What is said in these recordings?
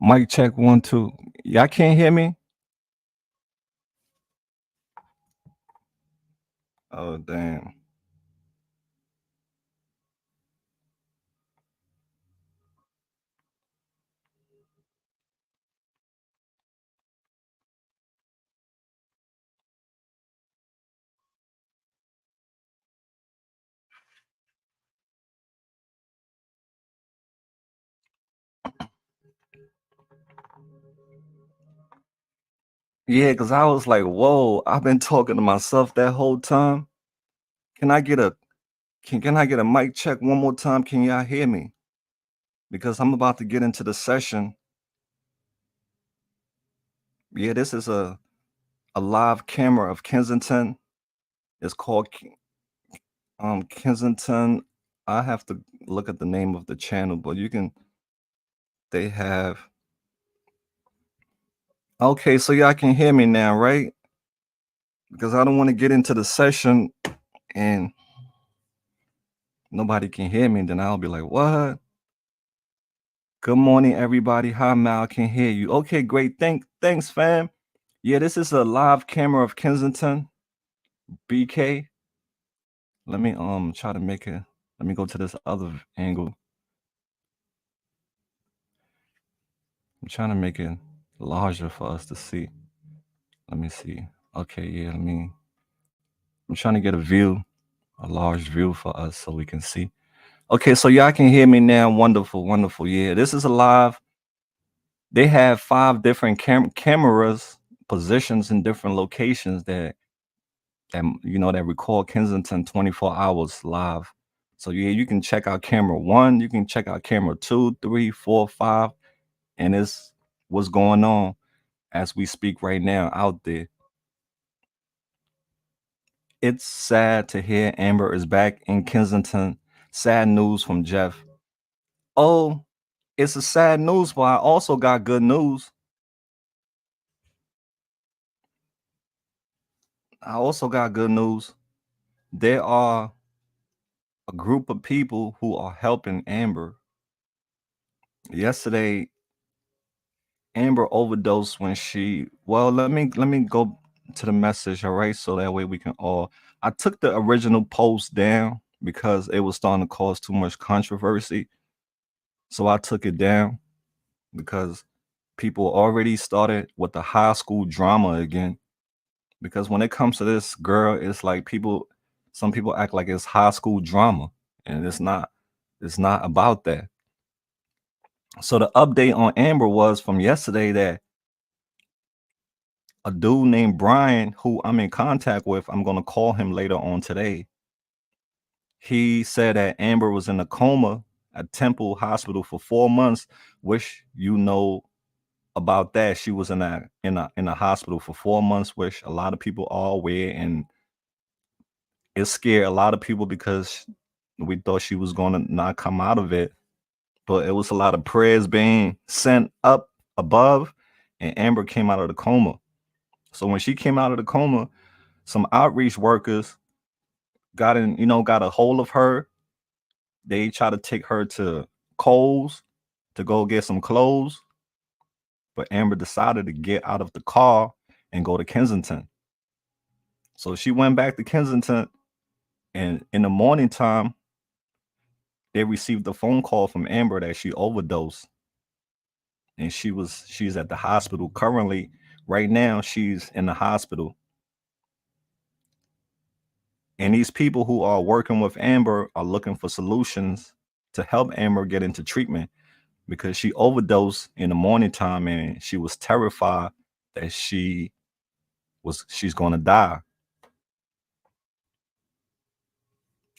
Mic check 1 2. Y'all can't hear me? Oh damn. Yeah, cause I was like, whoa, I've been talking to myself that whole time. Can I get a can I get a mic check 1 more time? Can y'all hear me? Because I'm about to get into the session. Yeah, this is a live camera of Kensington. It's called Kensington. I have to look at the name of the channel, but they have okay, so y'all can hear me now, right? Because I don't want to get into the session and nobody can hear me, then I'll be like, what? Good morning, everybody. Hi, Mal, can hear you. Okay, great. Thanks, fam. Yeah, this is a live camera of Kensington, BK. Let me try to make it. Let me go to this other angle. I'm trying to make it larger for us to see. Let me see. Okay, yeah, I'm trying to get a large view for us so we can see. Okay, so y'all can hear me now. Wonderful, wonderful. Yeah, this is a live. They have 5 different cameras positions in different locations that record Kensington 24 hours live. So yeah, you can check out camera 1, you can check out camera 2, 3, 4, 5, and it's what's going on as we speak right now out there. It's sad to hear Amber is back in Kensington. Sad news from Jeff. Oh, it's a sad news, but I also got good news. I also got good news. There are a group of people who are helping Amber. Yesterday, Amber overdosed when let me go to the message, all right? So that way we can all I took the original post down because it was starting to cause too much controversy. So I took it down because people already started with the high school drama again. Because when it comes to this girl, it's like some people act like it's high school drama, and it's not about that. So the update on Amber was from yesterday that a dude named Brian, who I'm in contact with, I'm gonna call him later on today. He said that Amber was in a coma at Temple Hospital for 4 months. Which you know about that. She was in a hospital for 4 months, which a lot of people are aware, and it scared a lot of people because we thought she was gonna not come out of it. But it was a lot of prayers being sent up above, and Amber came out of the coma. So when she came out of the coma, some outreach workers got a hold of her. They tried to take her to Kohl's to go get some clothes, but Amber decided to get out of the car and go to Kensington. So she went back to Kensington, and in the morning time, they received a phone call from Amber that she overdosed, and she's at the hospital currently. Right now, she's in the hospital. And these people who are working with Amber are looking for solutions to help Amber get into treatment because she overdosed in the morning time and she was terrified that she's going to die.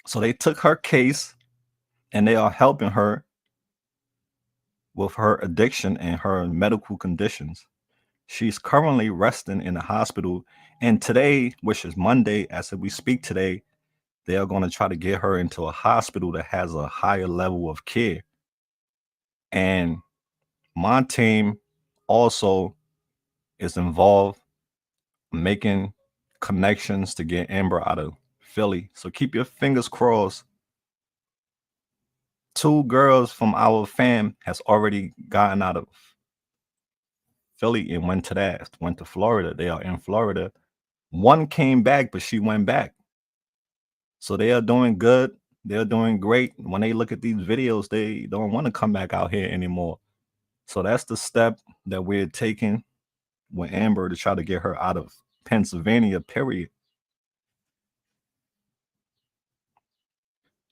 So they took her case and they are helping her with her addiction and her medical conditions. She's currently resting in the hospital, and today, which is Monday, as we speak today, they are going to try to get her into a hospital that has a higher level of care. And my team also is involved making connections to get Amber out of Philly. So keep your fingers crossed. 2 girls from our fam has already gotten out of Philly and went to Florida. They are in Florida. One came back, but she went back. So they are doing good. They're doing great. When they look at these videos, they don't want to come back out here anymore. So that's the step that we're taking with Amber to try to get her out of Pennsylvania, period.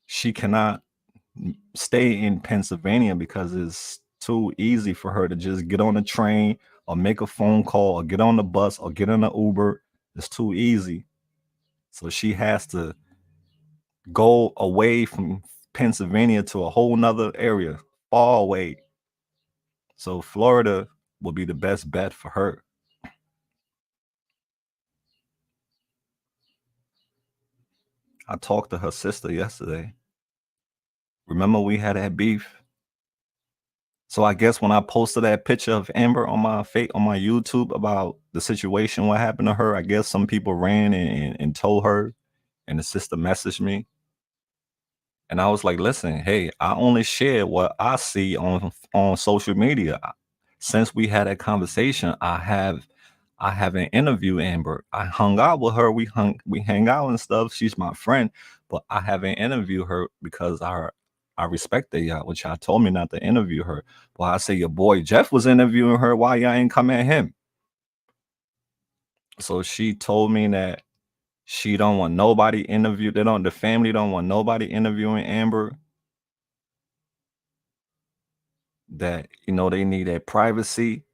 She cannot stay in Pennsylvania because it's too easy for her to just get on the train or make a phone call or get on the bus or get in an Uber. It's too easy. So she has to go away from Pennsylvania to a whole nother area, far away. So Florida will be the best bet for her. I talked to her sister yesterday. Remember we had that beef? So I guess when I posted that picture of Amber on my YouTube about the situation, what happened to her, I guess some people ran and told her, and the sister messaged me. And I was like, listen, hey, I only share what I see on social media. Since we had that conversation, I haven't interviewed Amber. I hung out with her. We hang out and stuff. She's my friend, but I haven't interviewed her because I respect that y'all, which y'all told me not to interview her. Well, I say your boy Jeff was interviewing her. Why y'all ain't come at him? So she told me that she don't want nobody interviewed. The family don't want nobody interviewing Amber. That they need that privacy.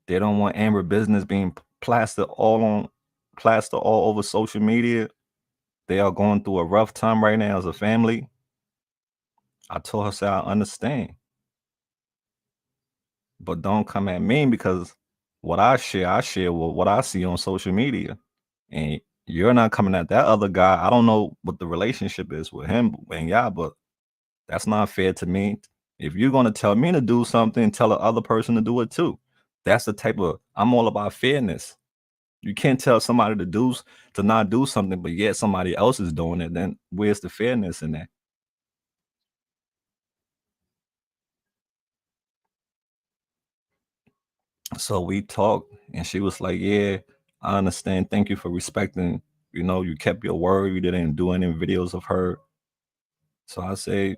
They don't want Amber business being plastered all over social media. They are going through a rough time right now as a family. I told her, say, I understand, but don't come at me because what I share with what I see on social media. And you're not coming at that other guy. I don't know what the relationship is with him and y'all, but that's not fair to me. If you're gonna tell me to do something, tell the other person to do it too. That's the type of I'm all about fairness. You can't tell somebody to not do something, but yet somebody else is doing it. Then where's the fairness in that? So we talked, and she was like, "Yeah, I understand. Thank you for respecting. You kept your word. You didn't do any videos of her." So I say,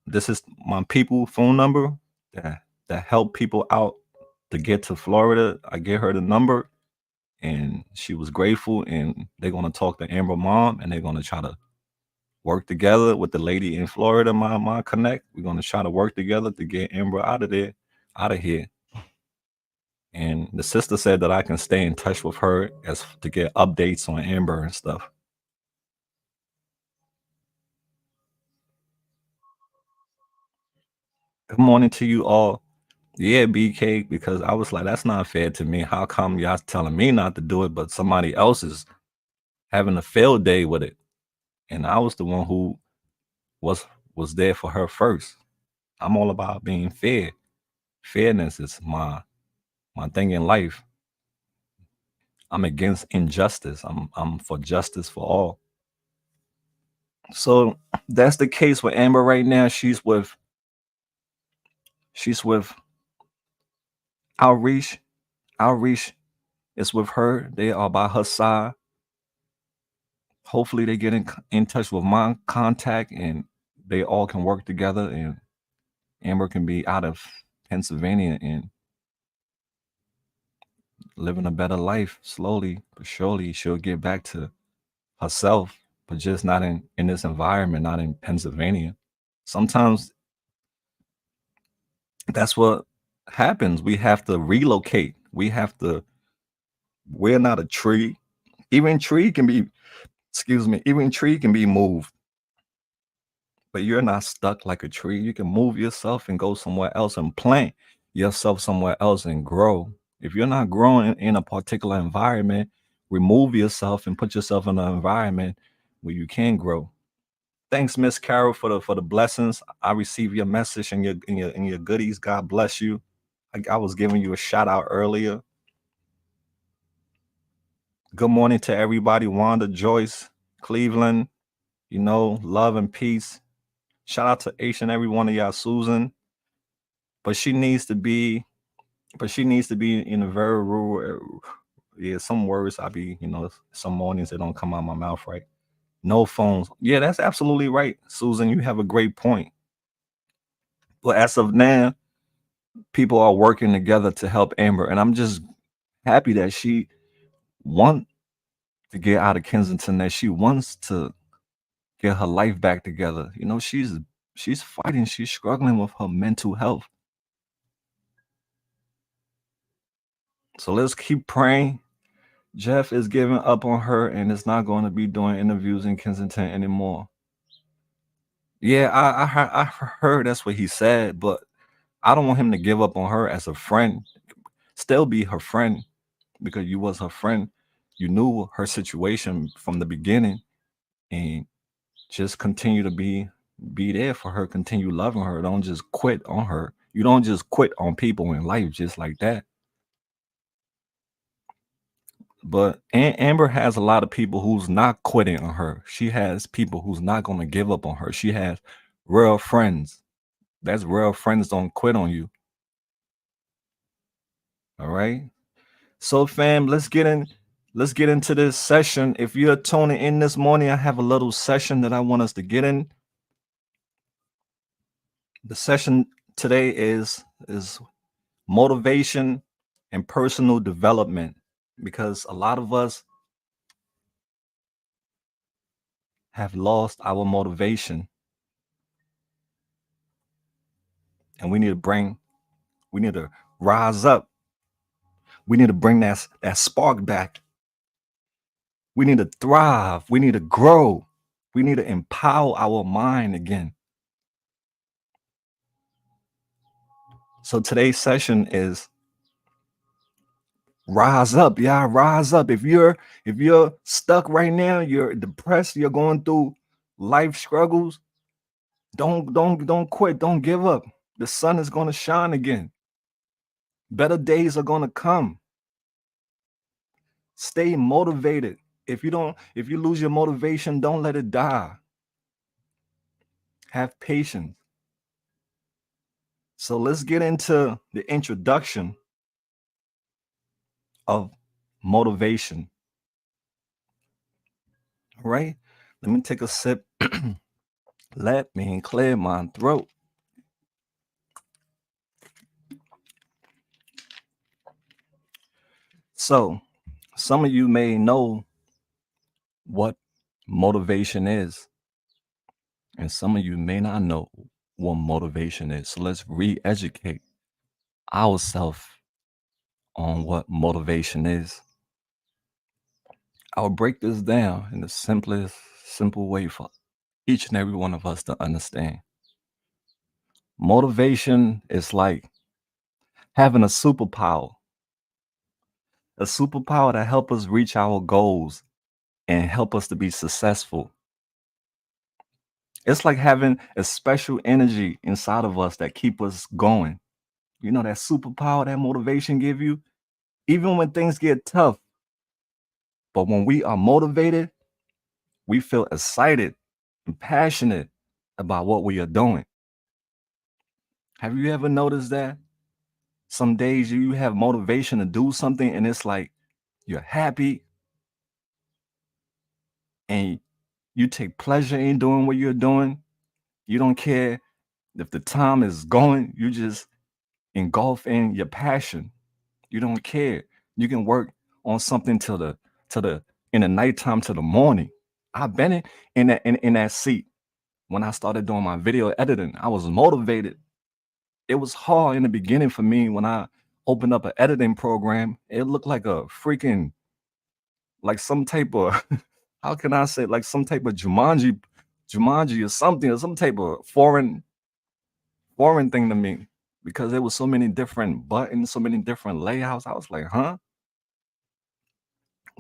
"This is my people phone number that help people out to get to Florida." I gave her the number, and she was grateful. And they're gonna talk to Amber mom, and they're gonna try to work together with the lady in Florida, my connect. We're gonna try to work together to get Amber out of there, out of here. And the sister said that I can stay in touch with her as to get updates on Amber and stuff. Good morning to you all. Yeah, BK, because I was like, that's not fair to me. How come y'all telling me not to do it, but somebody else is having a failed day with it? And I was the one who was was there for her first. I'm all about being fair. Fairness is my thing in life. I'm against injustice. I'm for justice for all. So that's the case with Amber right now. She's with Outreach. Outreach is with her. They are by her side. Hopefully they get in touch with my contact and they all can work together and Amber can be out of Pennsylvania and living a better life slowly but surely. She'll get back to herself, but just not in this environment, not in Pennsylvania. Sometimes that's what happens. We have to relocate. We're not a tree. Even tree can be, excuse me, even tree can be moved, but you're not stuck like a tree. You can move yourself and go somewhere else and plant yourself somewhere else and grow. If you're not growing in a particular environment, remove yourself and put yourself in an environment where you can grow. Thanks, Miss Carol, for the blessings. I receive your message and your goodies. God bless you. I was giving you a shout out earlier. Good morning to everybody. Wanda, Joyce, Cleveland, love and peace. Shout out to each and every one of y'all, Susan. But she needs to be but she needs to be in a very rural. Yeah, some words I be, some mornings they don't come out my mouth right. No phones. Yeah, that's absolutely right, Susan. You have a great point. But as of now, people are working together to help Amber, and I'm just happy that she wants to get out of Kensington, that she wants to get her life back together. She's fighting, she's struggling with her mental health. So let's keep praying. Jeff is giving up on her and is not going to be doing interviews in Kensington anymore. Yeah, I heard that's what he said, but I don't want him to give up on her as a friend. Still be her friend because you was her friend. You knew her situation from the beginning, and just continue to be there for her. Continue loving her. Don't just quit on her. You don't just quit on people in life just like that. But Amber has a lot of people who's not quitting on her. She has people who's not going to give up on her. She has real friends. That's real friends don't quit on you. All right. So fam, let's get into this session. If you're tuning in this morning, I have a little session that I want us to get in. The session today is motivation and personal development, because a lot of us have lost our motivation, and we need to rise up. We need to bring that spark back. We need to thrive. We need to grow. We need to empower our mind again. So today's session is rise up. Yeah, rise up. If you're stuck right now, you're depressed, you're going through life struggles, don't quit. Don't give up. The sun is going to shine again. Better days are going to come. Stay motivated. If you lose your motivation, don't let it die. Have patience. So let's get into the introduction of motivation. All right? Let me take a sip. Let me clear my throat. So, some of you may know what motivation is, and some of you may not know what motivation is. So, let's re educate ourselves on what motivation is. I'll break this down in the simple way for each and every one of us to understand. Motivation is like having a superpower that help us reach our goals and help us to be successful. It's like having a special energy inside of us that keep us going. You know, that superpower, that motivation give you, even when things get tough. But when we are motivated, we feel excited and passionate about what we are doing. Have you ever noticed that? Some days you have motivation to do something and it's like you're happy and you take pleasure in doing what you're doing. You don't care if the time is going, you just engulf in your passion. You don't care. You can work on something to the in the nighttime to the morning. I've been in that seat when I started doing my video editing. I was motivated. It was hard in the beginning for me when I opened up an editing program. It looked like a freaking like some type of how can I say, like some type of Jumanji or something, or some type of foreign thing to me, because there was so many different buttons, so many different layouts. I was like, huh?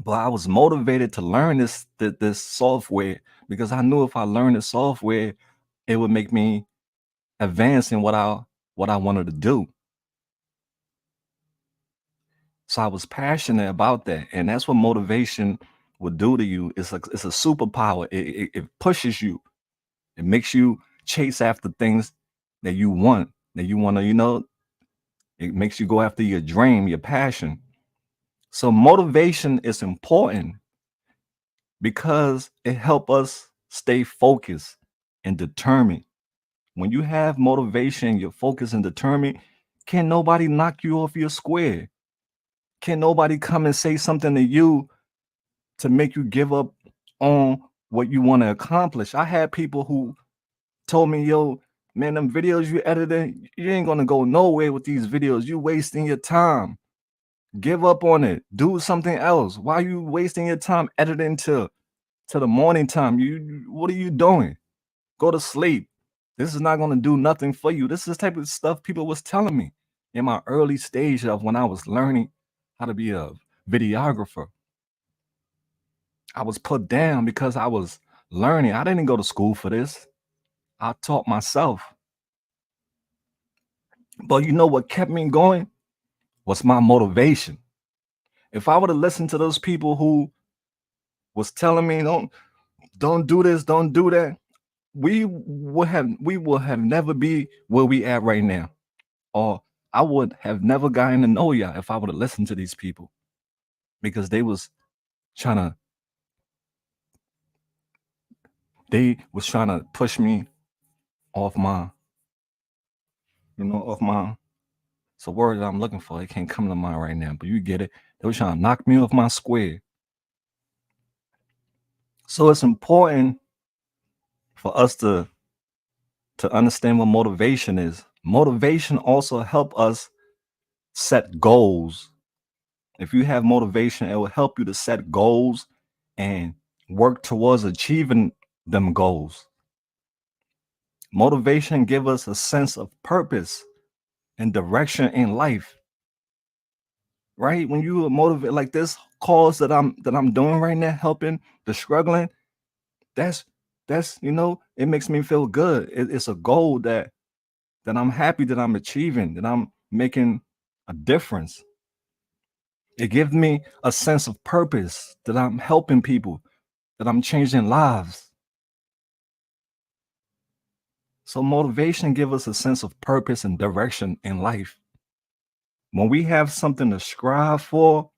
But I was motivated to learn this software because I knew if I learned the software, it would make me advance in what I wanted to do. So I was passionate about that, and that's what motivation would do to you. It's a superpower. It pushes you. It makes you chase after things that you want to. It makes you go after your dream, your passion. So motivation is important because it helps us stay focused and determined. When you have motivation, you're focused and determined, can nobody knock you off your square. Can nobody come and say something to you to make you give up on what you want to accomplish. I had people who told me, yo, man, them videos you edited, you ain't gonna go nowhere with these videos. You wasting your time. Give up on it. Do something else. Why you wasting your time editing to the morning time? What are you doing? Go to sleep. This is not gonna do nothing for you. This is the type of stuff people was telling me in my early stage of when I was learning how to be a videographer. I was put down because I was learning. I didn't go to school for this. I taught myself. But you know what kept me going was my motivation. If I would have listened to those people who was telling me don't do this, don't do that, we would have never be where we at right now. Or I would have never gotten to know y'all if I would have listened to these people because trying to they was trying to push me off my, off my. It's a word that I'm looking for. It can't come to mind right now, but you get it. They were trying to knock me off my square. So it's important for us to understand what motivation is. Motivation also help us set goals. If you have motivation, it will help you to set goals and work towards achieving them goals. Motivation give us a sense of purpose and direction in life. Right? When you are motivated, like this cause that I'm doing right now, helping the struggling, that's it makes me feel good. It's a goal that I'm happy that I'm achieving, that I'm making a difference. It gives me a sense of purpose that I'm helping people, that I'm changing lives. So motivation gives us a sense of purpose and direction in life. When we have something to strive for,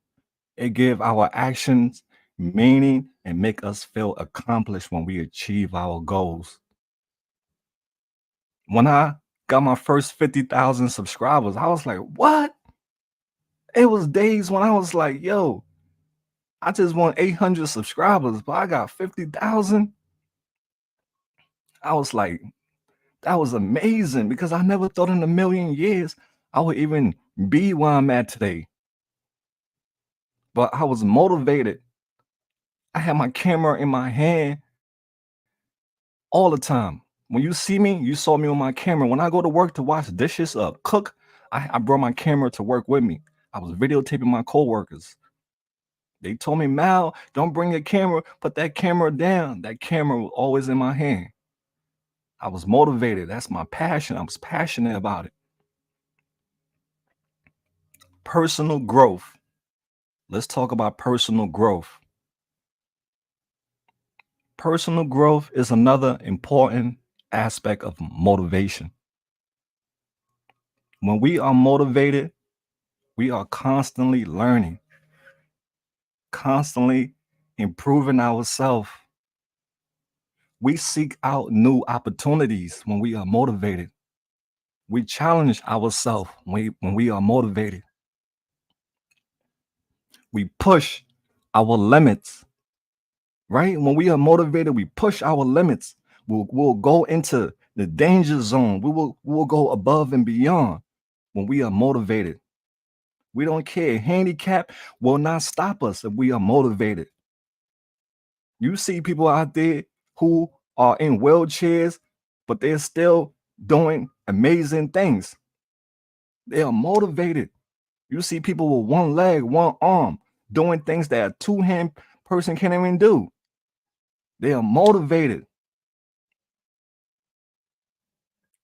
it gives our actions meaning and make us feel accomplished when we achieve our goals. When I got my first 50,000 subscribers, I was like, what? It was days when I was like, yo, I just want 800 subscribers, but I got 50,000. I was like, that was amazing because I never thought in a million years I would even be where I'm at today. But I was motivated. I had my camera in my hand all the time. When you see me, you saw me on my camera. When I go to work to wash dishes up, cook, I brought my camera to work with me. I was videotaping my coworkers. They told me, Mal, don't bring your camera, put that camera down. That camera was always in my hand. I was motivated. That's my passion. I was passionate about it. Personal growth. Let's talk about personal growth. Personal growth is another important aspect of motivation. When we are motivated, we are constantly learning, constantly improving ourselves. We seek out new opportunities when we are motivated. We challenge ourselves when we are motivated. We push our limits, right? When we are motivated, we push our limits. We'll go into the danger zone. We'll go above and beyond when we are motivated. We don't care. Handicap will not stop us if we are motivated. You see people out there who are in wheelchairs, but they're still doing amazing things. They are motivated. You see people with one leg, one arm, doing things that a two-hand person can't even do. They are motivated.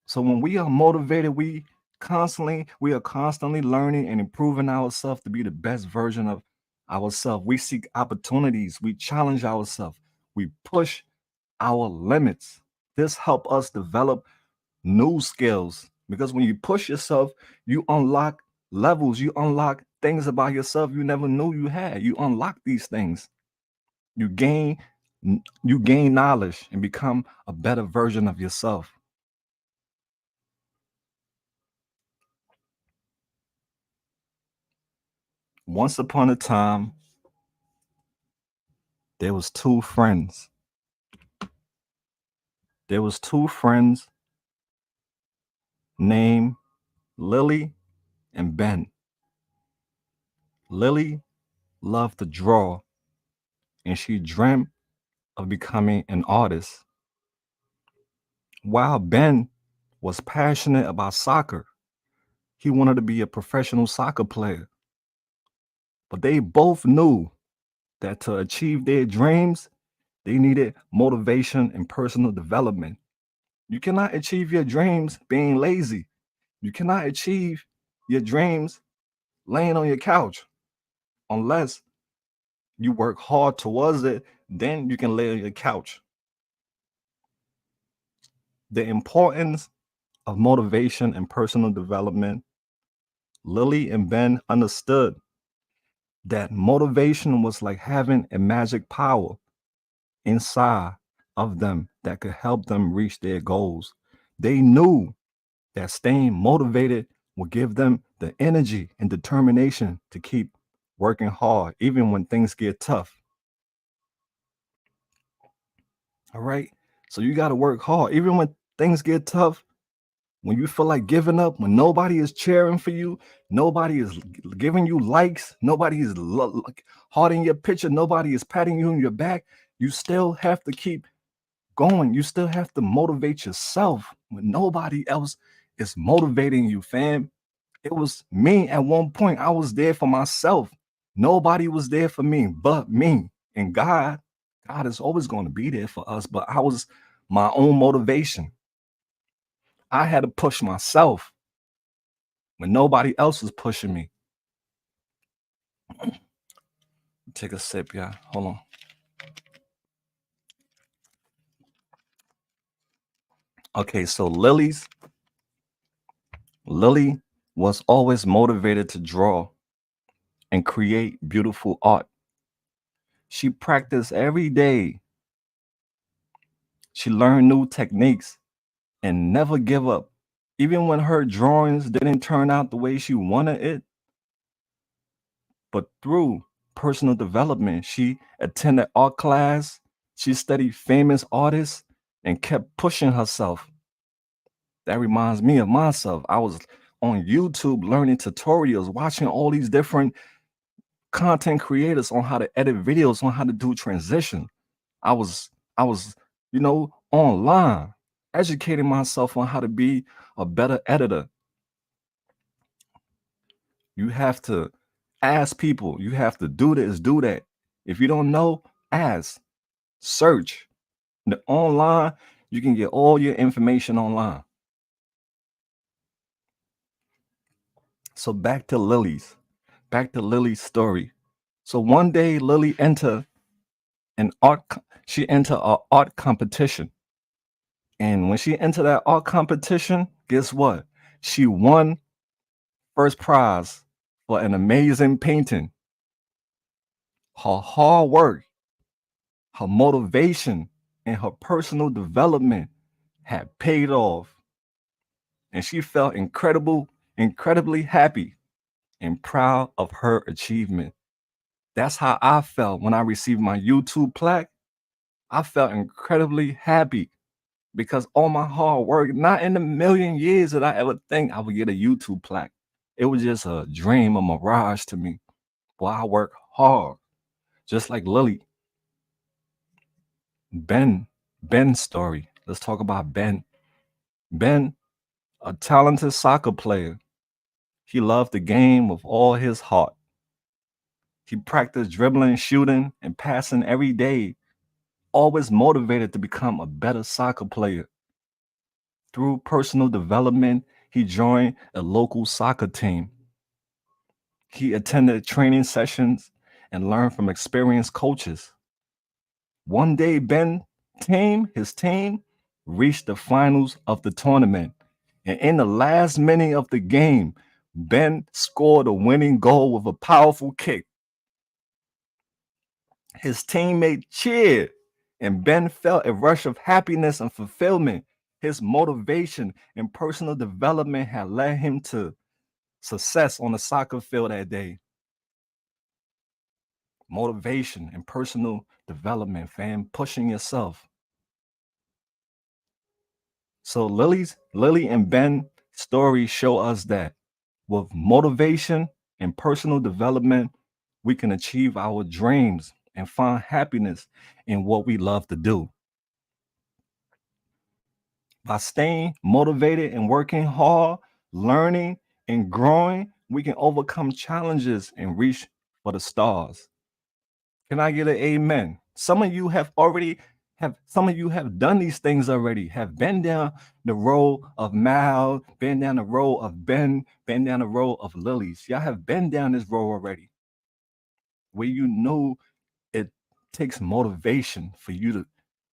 So when we are motivated, we are constantly learning and improving ourselves to be the best version of ourselves. We seek opportunities, we challenge ourselves, we push our limits. This help us develop new skills because when you push yourself, you unlock levels. You unlock things about yourself you never knew you had. You unlock these things. You gain you gain knowledge and become a better version of yourself. Once upon a time, there was two friends. There was two friends named Lily and Ben. Lily loved to draw and she dreamt of becoming an artist, while Ben was passionate about soccer. He wanted to be a professional soccer player. But they both knew that to achieve their dreams, they needed motivation and personal development. You cannot achieve your dreams being lazy. You cannot achieve your dreams laying on your couch unless you work hard towards it. Then you can lay on your couch. The importance of motivation and personal development, Lily and Ben understood that motivation was like having a magic power inside of them that could help them reach their goals. They knew that staying motivated will give them the energy and determination to keep working hard, even when things get tough. All right. So you got to work hard, even when things get tough. When you feel like giving up, when nobody is cheering for you, nobody is giving you likes, nobody is hearting your picture, nobody is patting you on your back, you still have to keep going. You still have to motivate yourself when nobody else is motivating you, fam. It was me at one point. I was there for myself. Nobody was there for me but me. And God is always going to be there for us. But I was my own motivation. I had to push myself when nobody else was pushing me. Take a sip, yeah. Hold on. Okay, so Lily was always motivated to draw and create beautiful art. She practiced every day. She learned new techniques and never give up. Even when her drawings didn't turn out the way she wanted it, but through personal development, she attended art class, she studied famous artists, and kept pushing herself. That reminds me of myself. I was on YouTube learning tutorials, watching all these different content creators on how to edit videos, on how to do transition. I was, online educating myself on how to be a better editor. You have to ask people. You have to do this, do that. If you don't know, ask, search. The online, you can get all your information online. So back to Lily's story. So one day Lily entered an she entered an art competition. And when she entered that art competition, guess what? She won first prize for an amazing painting. Her hard work, her motivation, and her personal development had paid off. And she felt incredibly happy and proud of her achievement. That's how I felt when I received my YouTube plaque. I felt incredibly happy because all my hard work, not in a million years did I ever think I would get a YouTube plaque. It was just a dream, a mirage to me. Boy, I work hard, just like Lily. Ben, Ben's story. Let's talk about Ben. Ben, a talented soccer player. He loved the game with all his heart. He practiced dribbling, shooting, and passing every day, always motivated to become a better soccer player. Through personal development, he joined a local soccer team. He attended training sessions and learned from experienced coaches. One day, his team, reached the finals of the tournament. And in the last minute of the game, Ben scored a winning goal with a powerful kick. His teammate cheered, and Ben felt a rush of happiness and fulfillment. His motivation and personal development had led him to success on the soccer field that day. Motivation and personal development, fam, pushing yourself. So Lily and Ben stories show us that with motivation and personal development, we can achieve our dreams and find happiness in what we love to do. By staying motivated and working hard, learning and growing, we can overcome challenges and reach for the stars. Can I get an amen? Some of you have done these things already, have been down the road of Mal, been down the road of Ben, been down the road of Lilies. Y'all have been down this road already where you know it takes motivation for you to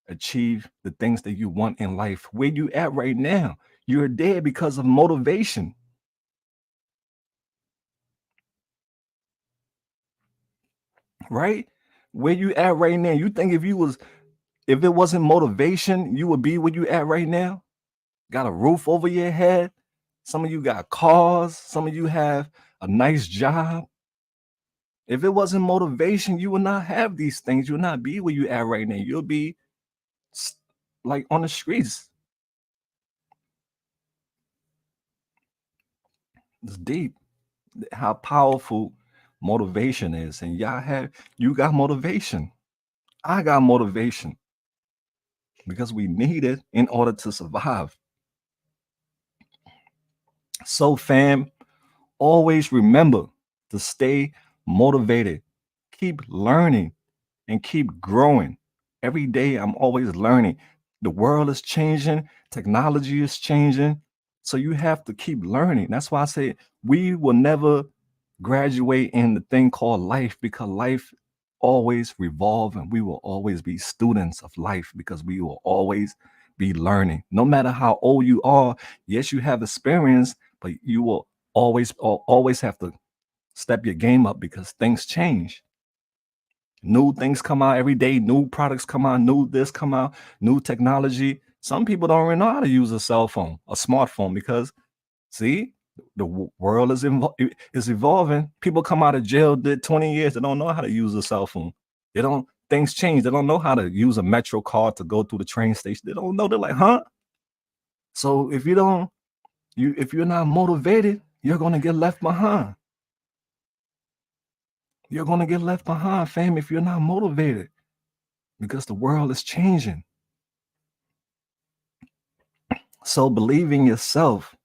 achieve the things that you want in life. Where you at right now, you're there because of motivation, right? Where you at right now, you think if it wasn't motivation, you would be where you at right now? Got a roof over your head. Some of you got cars. Some of you have a nice job. If it wasn't motivation, you would not have these things. You would not be where you at right now. You'll be like on the streets. It's deep how powerful motivation is. And you got motivation. I got motivation because we need it in order to survive. So, fam, always remember to stay motivated, keep learning, and keep growing. Every day, I'm always learning. The world is changing, technology is changing. So, you have to keep learning. That's why I say we will never graduate in the thing called life because life always revolve and we will always be students of life because we will always be learning. No matter how old you are, yes, you have experience, but you will always have to step your game up because things change. New things come out every day, new products come out, new this come out, new technology. Some people don't even know how to use a cell phone, a smartphone, because see, the world is evolving. People come out of jail, did 20 years, they don't know how to use a cell phone. They don't things change. They don't know how to use a metro card to go through the train station. They don't know. They're like, huh? So if you're not motivated, you're gonna get left behind. You're gonna get left behind, fam, if you're not motivated because the world is changing. So believe in yourself.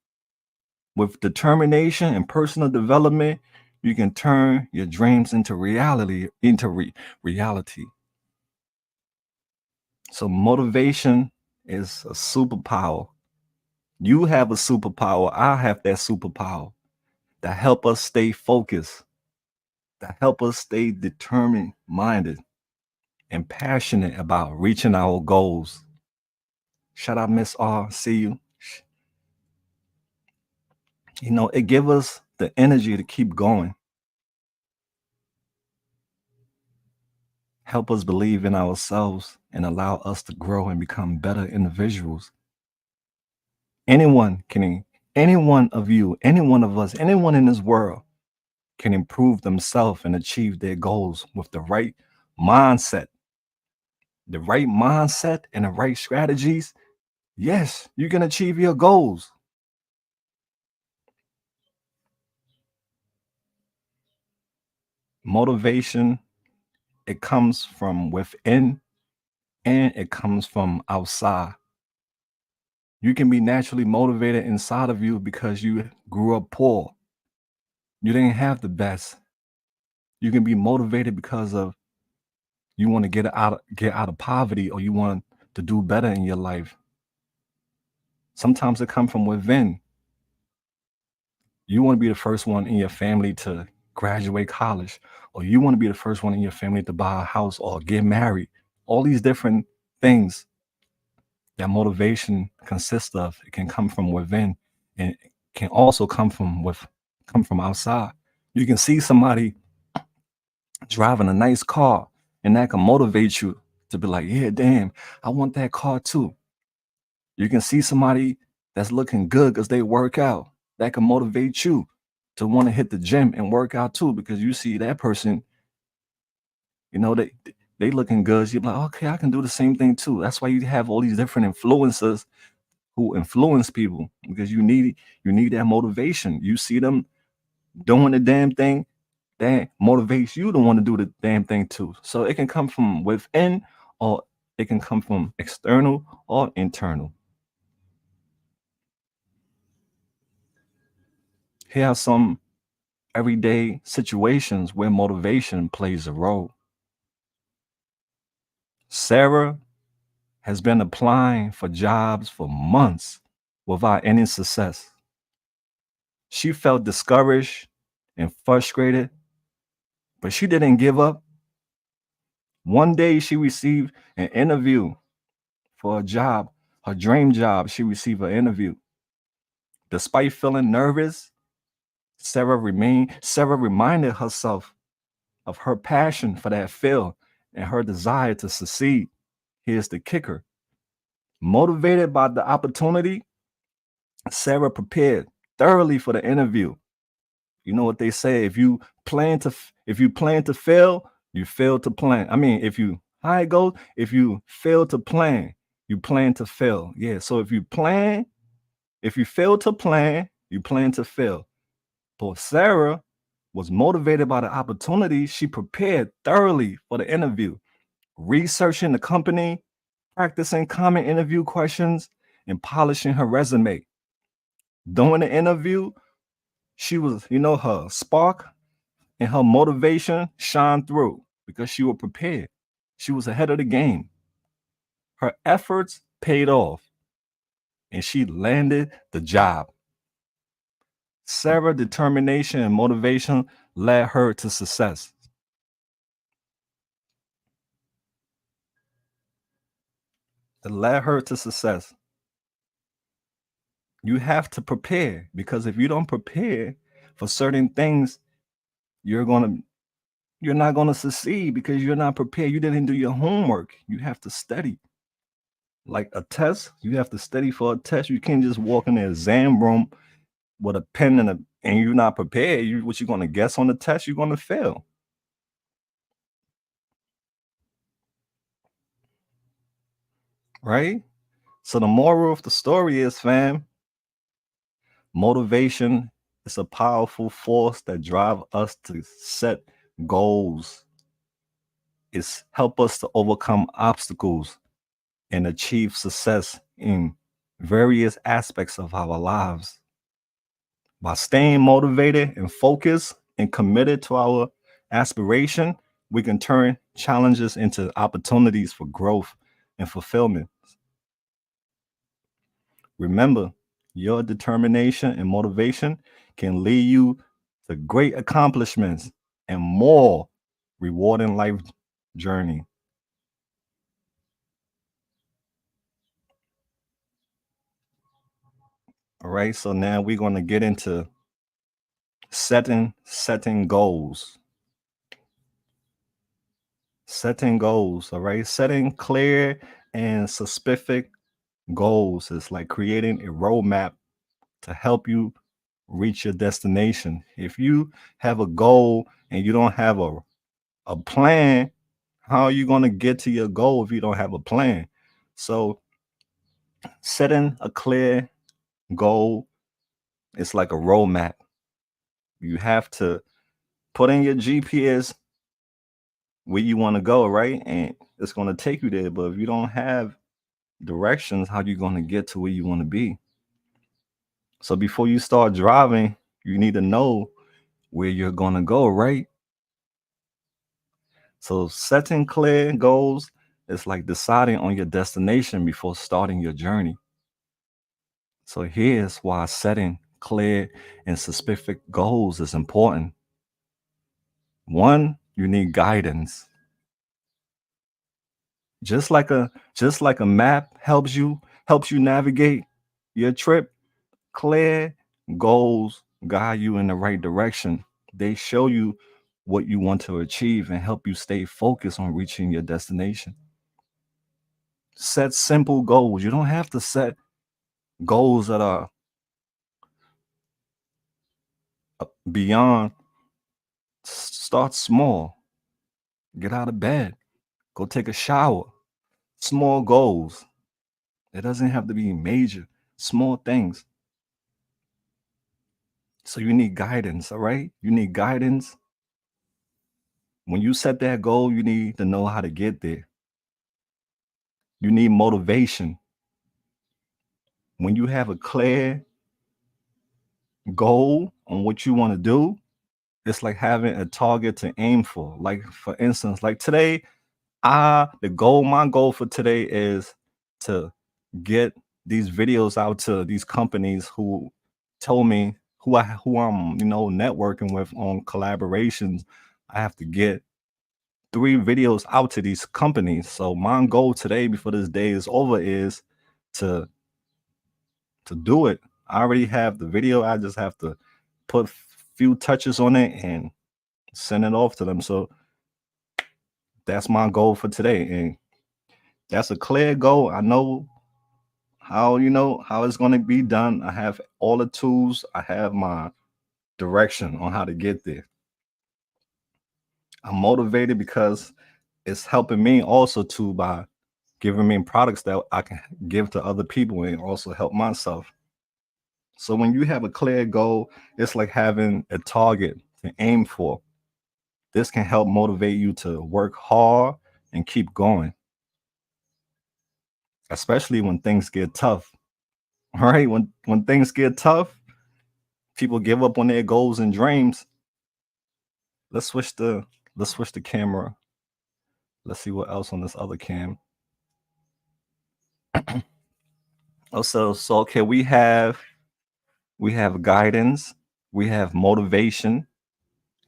With determination and personal development, you can turn your dreams into reality. So motivation is a superpower. You have a superpower. I have that superpower that help us stay focused, that help us stay determined minded and passionate about reaching our goals. Shout out Miss R. See you. You know, it give us the energy to keep going. Help us believe in ourselves and allow us to grow and become better individuals. Anyone can, any one of you, any one of us, anyone in this world can improve themselves and achieve their goals with mindset, the right mindset and the right strategies. Yes, you can achieve your goals. Motivation, it comes from within and it comes from outside. You can be naturally motivated inside of you because you grew up poor. You didn't have the best. You can be motivated because of you want to get out of poverty or you want to do better in your life. Sometimes it comes from within. You want to be the first one in your family to graduate college, or you want to be the first one in your family to buy a house or get married. All these different things that motivation consists of. It can come from within and it can also come from with come from outside. You can see somebody driving a nice car, and that can motivate you to be like, yeah, damn, I want that car too. You can see somebody that's looking good because they work out. That can motivate you to want to hit the gym and work out too, because you see that person, you know, they looking good. You're like, okay, I can do the same thing too. That's why you have all these different influencers who influence people, because you need that motivation. You see them doing the damn thing, that motivates you to want to do the damn thing too. So it can come from within, or it can come from external or internal. Here are some everyday situations where motivation plays a role. Sarah has been applying for jobs for months without any success. She felt discouraged and frustrated, but she didn't give up. One day she received an interview for a job, her dream job. She received an interview. Despite feeling nervous, Sarah reminded herself of her passion for that field and her desire to succeed. Here's the kicker. Motivated by the opportunity, Sarah prepared thoroughly for the interview. You know what they say, if you plan to fail, you fail to plan. I mean, if you how it goes, if you fail to plan, you plan to fail. Yeah, so if you fail to plan, you plan to fail. But Sarah was motivated by the opportunity. She prepared thoroughly for the interview, researching the company, practicing common interview questions, and polishing her resume. During the interview, she was, her spark and her motivation shined through because she was prepared. She was ahead of the game. Her efforts paid off and she landed the job. Sarah's determination and motivation led her to success. It led her to success. You have to prepare, because if you don't prepare for certain things, you're gonna you're not gonna succeed because you're not prepared. You didn't do your homework. You have to study. Like a test, you have to study for a test. You can't just walk in the exam room with a pen and you're not prepared. What you're gonna guess on the test, you're gonna fail, right? So the moral of the story is, fam, motivation is a powerful force that drive us to set goals. It's help us to overcome obstacles and achieve success in various aspects of our lives. By staying motivated and focused and committed to our aspiration, we can turn challenges into opportunities for growth and fulfillment. Remember, your determination and motivation can lead you to great accomplishments and more rewarding life journey. All right, so now we're going to get into setting goals. Setting goals, all right? Setting clear and specific goals is like creating a roadmap to help you reach your destination. If you have a goal and you don't have a plan, how are you going to get to your goal if you don't have a plan? So, setting a clear goal is like a roadmap. You have to put in your GPS where you want to go, right? And it's going to take you there. But if you don't have directions, how you going to get to where you want to be? So before you start driving, you need to know where you're going to go, right? So setting clear goals is like deciding on your destination before starting your journey. So here's why setting clear and specific goals is important. One, you need guidance. Just like a map helps you navigate your trip, clear goals guide you in the right direction. They show you what you want to achieve and help you stay focused on reaching your destination. Set simple goals. You don't have to set goals that are beyond. Start small. Get out of bed. Go take a shower. Small goals. It doesn't have to be major. Small things. So you need guidance, all right? You need guidance. When you set that goal, you need to know how to get there. You need motivation. When you have a clear goal on what you want to do, it's like having a target to aim for. Like for instance, like today, my goal for today is to get these videos out to these companies who told me who I'm, networking with on collaborations. I have to get 3 videos out to these companies. So my goal today before this day is over is to do it. I already have the video. I just have to put few touches on it and send it off to them. So that's my goal for today. And that's a clear goal. I know how it's going to be done. I have all the tools. I have my direction on how to get there. I'm motivated because it's helping me also too by giving me products that I can give to other people and also help myself. So when you have a clear goal, it's like having a target to aim for. This can help motivate you to work hard and keep going, especially when things get tough. All right, when things get tough, people give up on their goals and dreams. Let's switch the camera. Let's see what else on this other cam. Oh, so okay, we have guidance, we have motivation,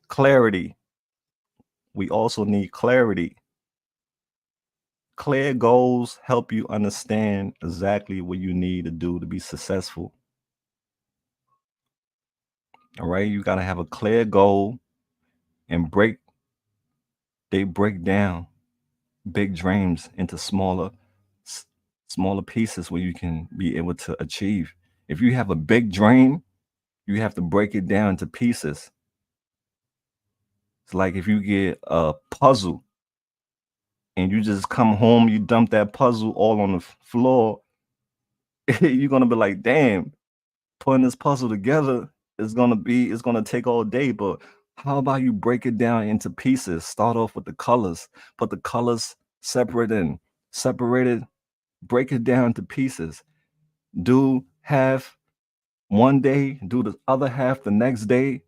clarity. We also need clarity. Clear goals help you understand exactly what you need to do to be successful. All right, you got to have a clear goal and break down big dreams into smaller pieces where you can be able to achieve. If you have a big dream, you have to break it down into pieces. It's like if you get a puzzle and you just come home, you dump that puzzle all on the floor, you're gonna be like, damn, putting this puzzle together it's gonna take all day. But how about you break it down into pieces? Start off with the colors, put the colors separated, break it down to pieces. Do half one day, do the other half the next day,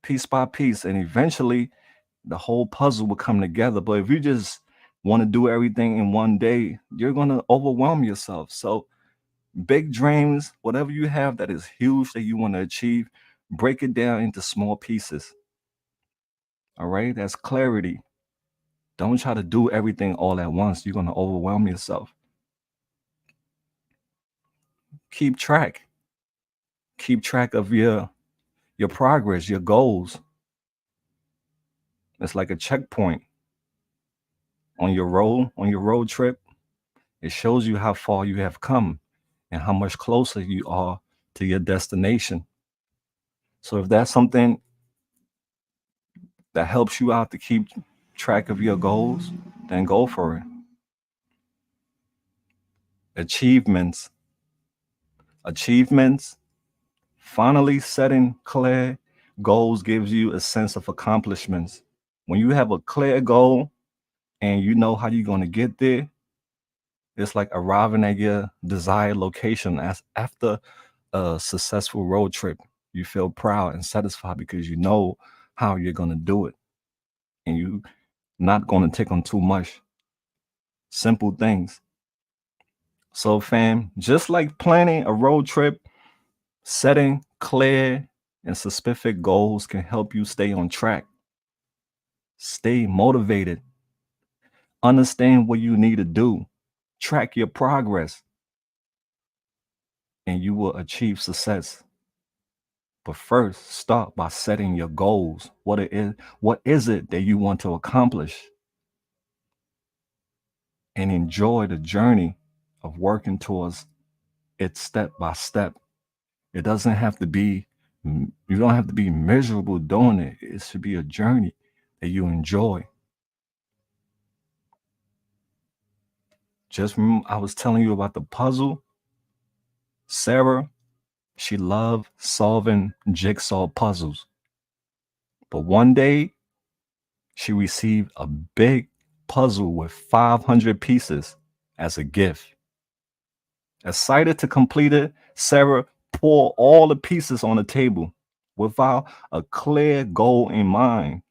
piece by piece, and eventually the whole puzzle will come together. But if you just want to do everything in one day, you're going to overwhelm yourself. So, big dreams, whatever you have that is huge that you want to achieve, break it down into small pieces. All right, that's clarity. Don't try to do everything all at once. You're going to overwhelm yourself. Keep track. Keep track of your progress, your goals. It's like a checkpoint on your road trip. It shows you how far you have come and how much closer you are to your destination. So if that's something that helps you out to keep track of your goals, then go for it. Achievements. Achievements. Finally setting clear goals gives you a sense of accomplishments. When you have a clear goal and you know how you're going to get there, it's like arriving at your desired location as after a successful road trip. You feel proud and satisfied because you know how you're going to do it and you not going to take on too much. Simple things. So, fam, just like planning a road trip, setting clear and specific goals can help you stay on track, stay motivated, understand what you need to do, track your progress, and you will achieve success. But first, start by setting your goals. What is it that you want to accomplish? And enjoy the journey of working towards it step by step. It doesn't have to be, you don't have to be miserable doing it. It should be a journey that you enjoy. Just remember, I was telling you about the puzzle. Sarah, she loved solving jigsaw puzzles. But one day, she received a big puzzle with 500 pieces as a gift. Excited to complete it, Sarah poured all the pieces on the table without a clear goal in mind.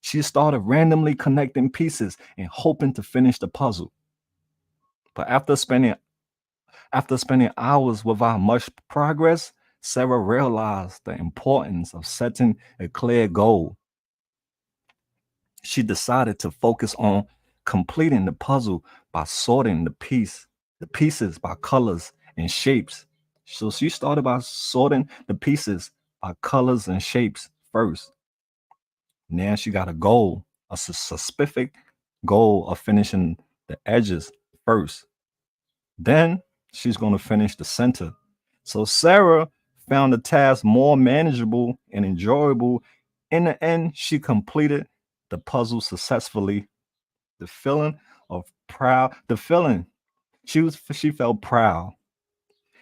She started randomly connecting pieces and hoping to finish the puzzle. But after spending hours without much progress, Sarah realized the importance of setting a clear goal. She decided to focus on completing the puzzle by sorting the pieces by colors and shapes. So she started by sorting the pieces by colors and shapes first. Now she got a goal, a specific goal of finishing the edges first. Then she's going to finish the center. So Sarah found the task more manageable and enjoyable. In the end, she completed the puzzle successfully. The feeling of proud, the feeling she felt proud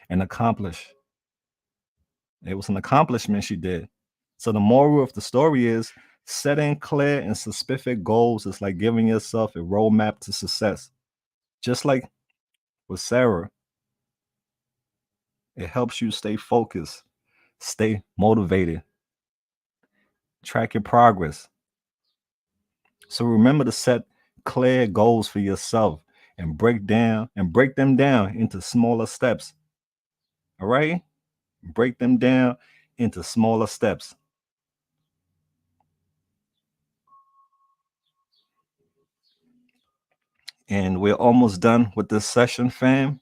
and accomplished. It was an accomplishment she did. So the moral of the story is setting clear and specific goals is like giving yourself a roadmap to success. Just like with Sarah, it helps you stay focused, stay motivated, track your progress. So remember to set clear goals for yourself and break them down into smaller steps. All right? Break them down into smaller steps. And we're almost done with this session, fam.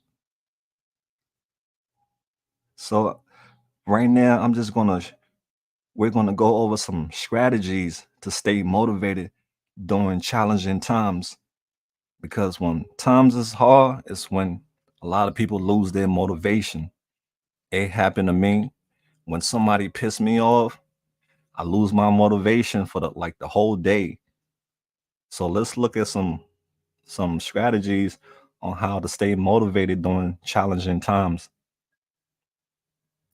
So right now, we're gonna go over some strategies to stay motivated during challenging times. Because when times is hard, it's when a lot of people lose their motivation. It happened to me when somebody pissed me off. I lose my motivation for the whole day. So let's look at some strategies on how to stay motivated during challenging times.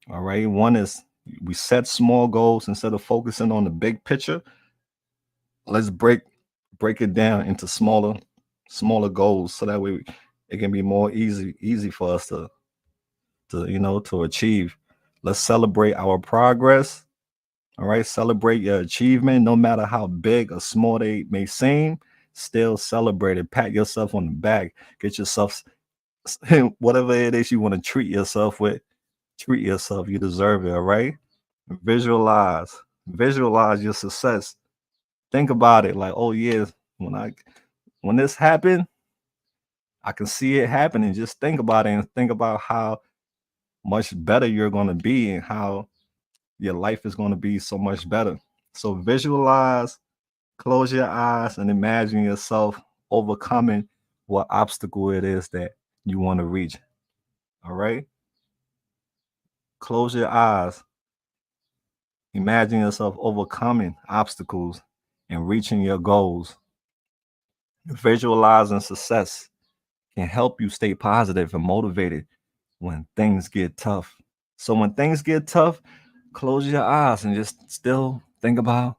All right. One is we set small goals instead of focusing on the big picture. Let's break it down into smaller goals so that way it can be more easy for us to achieve. Let's celebrate our progress. All right, celebrate your achievement, no matter how big or small they may seem. Still celebrate it. Pat yourself on the back. Get yourself whatever it is you want to treat yourself with. Treat yourself. You deserve it. All right. Visualize. Visualize your success. Think about it. Like, oh yeah, when I when this happened, I can see it happening. Just think about it and think about how much better you're going to be and how your life is going to be so much better. So visualize, close your eyes, and imagine yourself overcoming what obstacle it is that you want to reach. All right. Close your eyes. Imagine yourself overcoming obstacles and reaching your goals. Visualizing success can help you stay positive and motivated when things get tough. So when things get tough, close your eyes and just still think about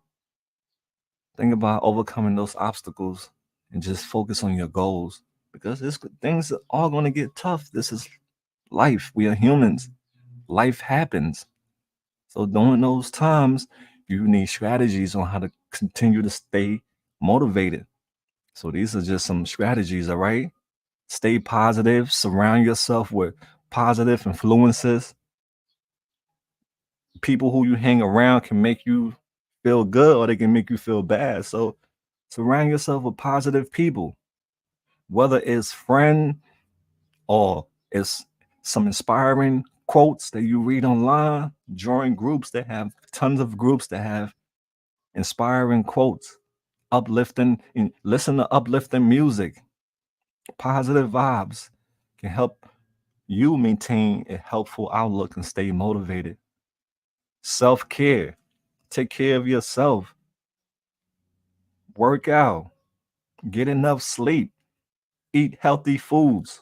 overcoming those obstacles and just focus on your goals because things are going to get tough. This is life. We are humans. Life happens. So during those times, you need strategies on how to continue to stay motivated. So these are just some strategies, all right? Stay positive, surround yourself with positive influences. People who you hang around can make you feel good or they can make you feel bad. So surround yourself with positive people, whether it's friend or it's some inspiring quotes that you read online, join groups that have tons of groups that have inspiring quotes, uplifting, and listen to uplifting music. Positive vibes can help you maintain a helpful outlook and stay motivated. Self care, take care of yourself, work out, get enough sleep, eat healthy foods,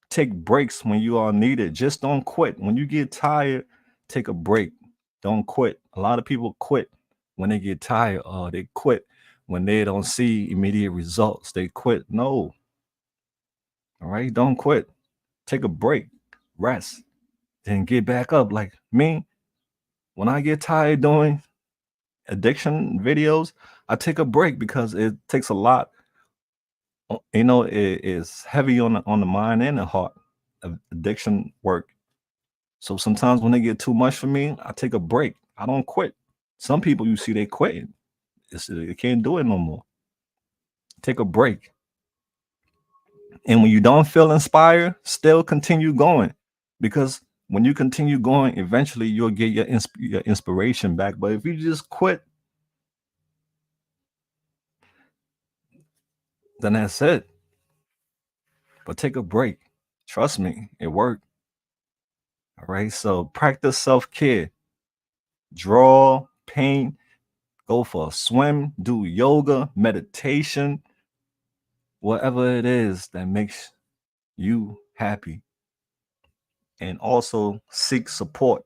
take breaks when you are needed. Just don't quit. When you get tired, take a break. Don't quit. A lot of people quit when they get tired, or they quit when they don't see immediate results. They quit. No, all right, don't quit. Take a break, rest, then get back up. Like me, when I get tired doing addiction videos, I take a break because it takes a lot. It is heavy on the mind and the heart of addiction work. So sometimes when they get too much for me, I take a break. I don't quit. Some people you see they quitting. They can't do it no more. Take a break. And when you don't feel inspired, still continue going. Because when you continue going, eventually you'll get your inspiration back. But if you just quit, then that's it. But take a break. Trust me, it worked. All right. So practice self-care. Draw, paint, go for a swim, do yoga, meditation, whatever it is that makes you happy. And also seek support.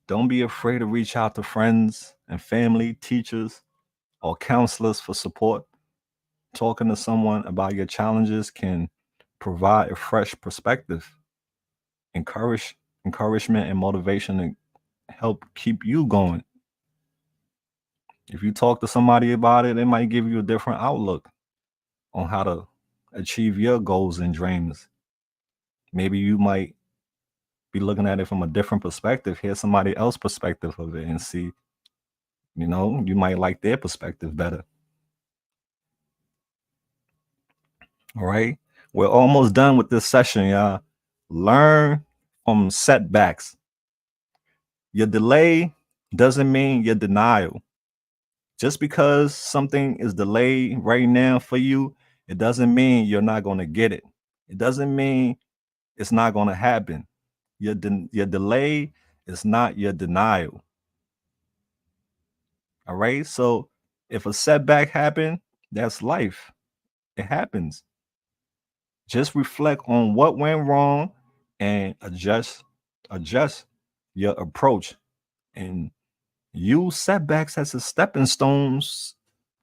Don't be afraid to reach out to friends and family, teachers, or counselors for support. Talking to someone about your challenges can provide a fresh perspective, encourage encouragement and motivation to help keep you going. If you talk to somebody about it, they might give you a different outlook on how to achieve your goals and dreams. Maybe you might be looking at it from a different perspective, hear somebody else's perspective of it and see, you might like their perspective better. All right. We're almost done with this session, y'all. Learn from setbacks. Your delay doesn't mean your denial. Just because something is delayed right now for you, it doesn't mean you're not going to get it. It doesn't mean it's not going to happen. Your delay is not your denial. All right. So if a setback happened, that's life. It happens. Just reflect on what went wrong and adjust your approach and use setbacks as a stepping stones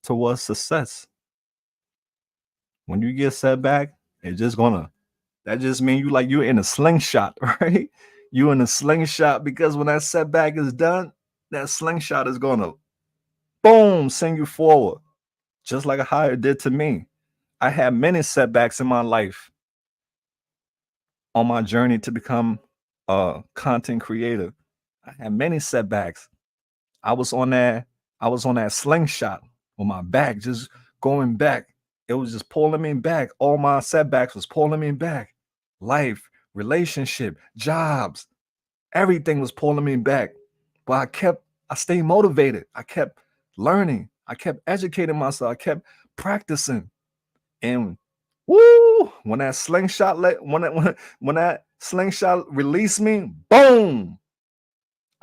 towards success. When you get setback, it's just gonna that just means you're in a slingshot, right? You in a slingshot because when that setback is done, that slingshot is gonna boom send you forward, just like how it did to me. I had many setbacks in my life on my journey to become a content creator. I had many setbacks. I was on that, I was on that slingshot on my back, just going back. It was just pulling me back. All my setbacks was pulling me back. Life, relationship, jobs, everything was pulling me back. But I stayed motivated. I kept learning. I kept educating myself. I kept practicing. And woo, when that slingshot when that slingshot released me, boom,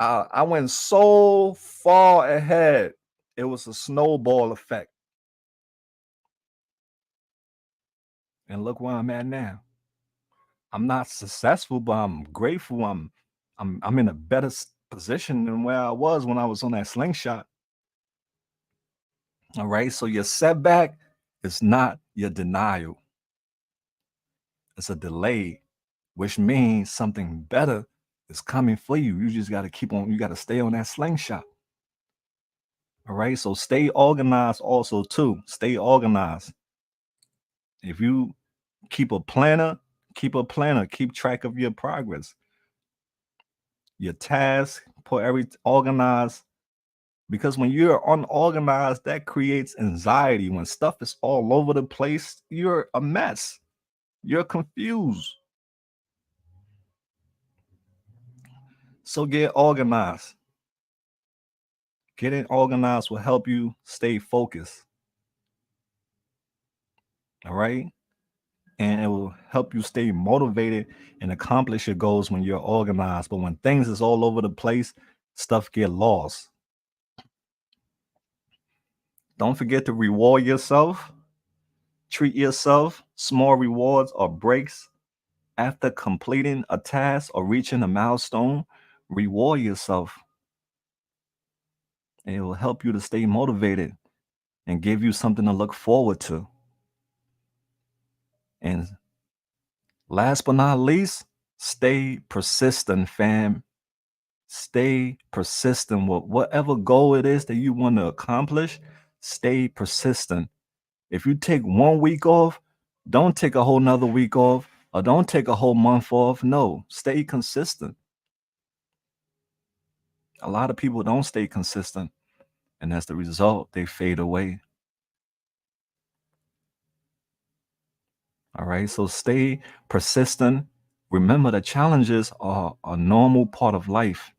I went so far ahead. It was a snowball effect. And look where I'm at now. I'm not successful, but I'm grateful. I'm in a better position than where I was when I was on that slingshot. All right. So your setback is not your denial. It's a delay, which means something better is coming for you. You just got to keep on, you got to stay on that slingshot. All right. So stay organized also too. Stay organized. If you keep a planner, keep track of your progress, your tasks, put everything organized. Because when you're unorganized, that creates anxiety. When stuff is all over the place, you're a mess. You're confused. So get organized. Getting organized will help you stay focused. All right. And it will help you stay motivated and accomplish your goals when you're organized. But when things is all over the place, stuff get lost. Don't forget to reward yourself. Treat yourself small rewards or breaks after completing a task or reaching a milestone. Reward yourself. And it will help you to stay motivated and give you something to look forward to. And last but not least, stay persistent, fam. Stay persistent with whatever goal it is that you want to accomplish. Stay persistent. If you take 1 week off, don't take a whole nother week off, or don't take a whole month off. No, stay consistent. A lot of people don't stay consistent, and as the result, they fade away. All right, so stay persistent. Remember that challenges are a normal part of life,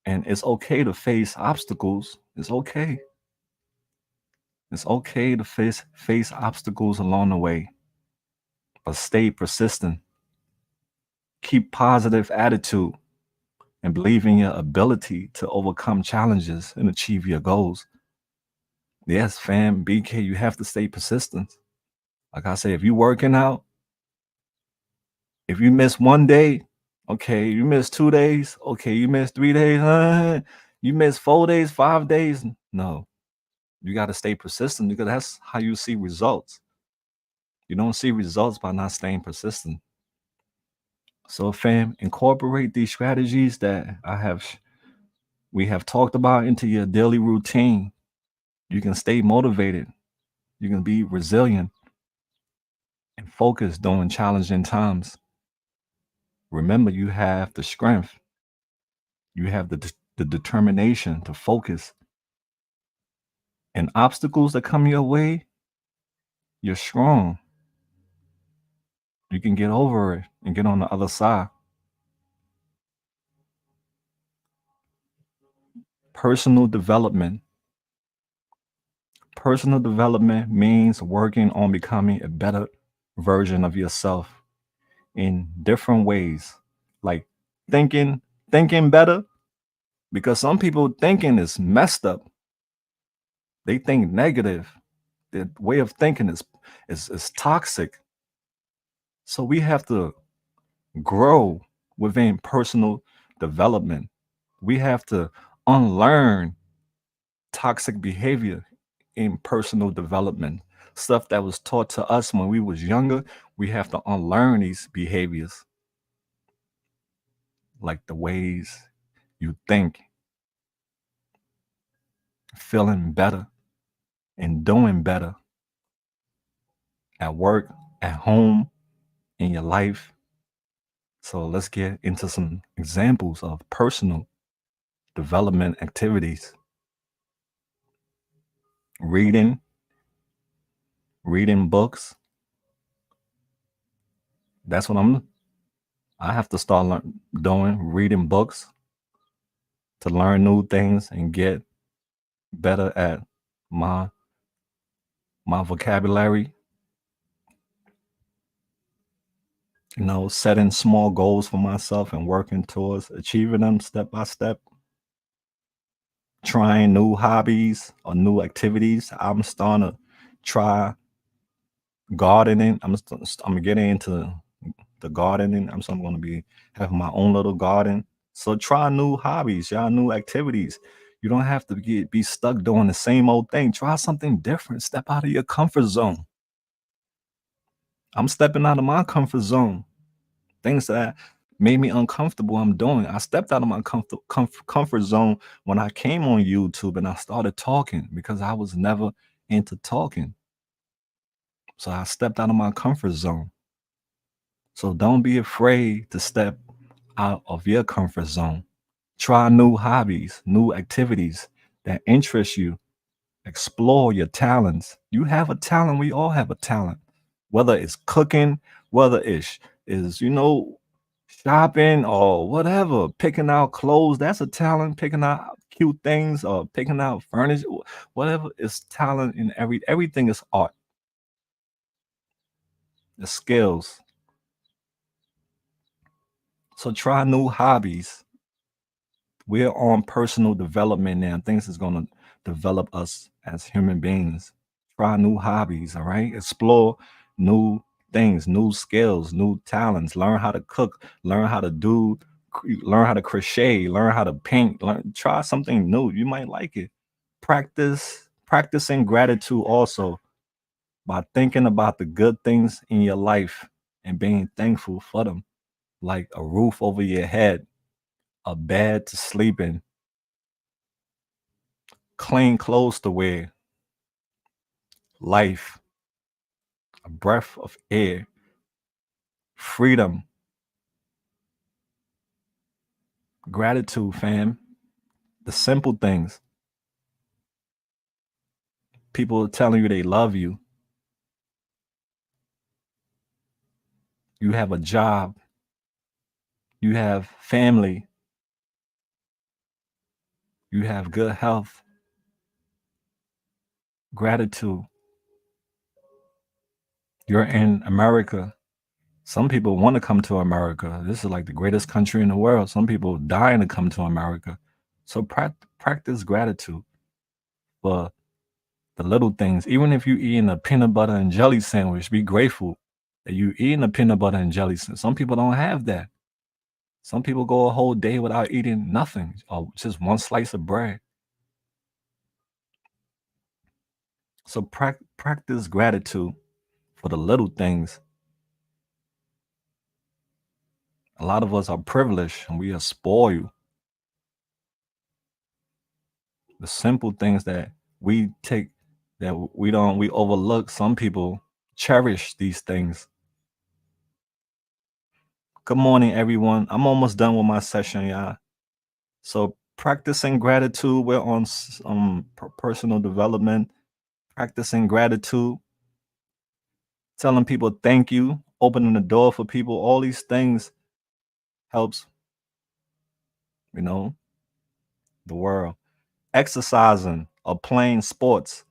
and it's okay to face obstacles. It's okay. It's okay to face obstacles along the way, but stay persistent. Keep positive attitude and believe in your ability to overcome challenges and achieve your goals. Yes, fam, BK, you have to stay persistent. Like I say, if you're working out, if you miss one day, okay, you miss 2 days, okay, you miss 3 days, you miss 4 days, 5 days. No, you got to stay persistent because that's how you see results. You don't see results by not staying persistent. So, fam, incorporate these strategies that we have talked about into your daily routine. You can stay motivated. You can be resilient and focused during challenging times. Remember, you have the strength. You have the determination to focus. And obstacles that come your way, you're strong. You can get over it and get on the other side. Personal development. Personal development means working on becoming a better version of yourself in different ways. Like thinking, thinking better, because some people thinking is messed up. They think negative. Their way of thinking is toxic. So we have to grow within personal development. We have to unlearn toxic behavior in personal development. Stuff that was taught to us when we was younger, we have to unlearn these behaviors, like the ways you think, feeling better, and doing better at work, at home, in your life. So let's get into some examples of personal development activities. Reading, reading books. That's what I have to start doing, reading books to learn new things and get better at my my vocabulary. Setting small goals for myself and working towards achieving them step by step. Trying new hobbies or new activities. I'm starting to try gardening. I'm getting into the gardening. I'm going to be having my own little garden. So try new hobbies, y'all, new activities. You don't have to be stuck doing the same old thing. Try something different. Step out of your comfort zone. I'm stepping out of my comfort zone. Things that made me uncomfortable, I'm doing. I stepped out of my comfort zone when I came on YouTube and I started talking because I was never into talking. So I stepped out of my comfort zone. So don't be afraid to step out of your comfort zone. Try new hobbies, new activities that interest you. Explore your talents. You have a talent. We all have a talent. Whether it's cooking, whether it's is Shopping or whatever, picking out clothes, that's a talent. Picking out cute things or picking out furniture, whatever is talent in everything is art. The skills. So try new hobbies. We're on personal development now. Things is gonna develop us as human beings. Try new hobbies, all right? Explore new things, new skills, new talents. Learn how to cook, learn how to learn how to crochet, learn how to paint, try something new. You might like it. Practicing gratitude also by thinking about the good things in your life and being thankful for them, like a roof over your head, a bed to sleep in, clean clothes to wear, life, a breath of air, freedom, gratitude, fam. The simple things. People telling you they love you. You have a job. You have family. You have good health. Gratitude. You're in America. Some people want to come to America. This is like the greatest country in the world. Some people dying to come to America. So practice gratitude for the little things. Even if you eating a peanut butter and jelly sandwich, be grateful that you eating a peanut butter and jelly sandwich. Some people don't have that. Some people go a whole day without eating nothing or just one slice of bread. So practice gratitude for the little things. A lot of us are privileged and we are spoiled. The simple things that we take that we overlook. Some people cherish these things. Good morning, everyone. I'm almost done with my session, y'all. So practicing gratitude, we're on personal development. Practicing gratitude, telling people thank you, opening the door for people. All these things helps, you know, the world. Exercising or playing sports.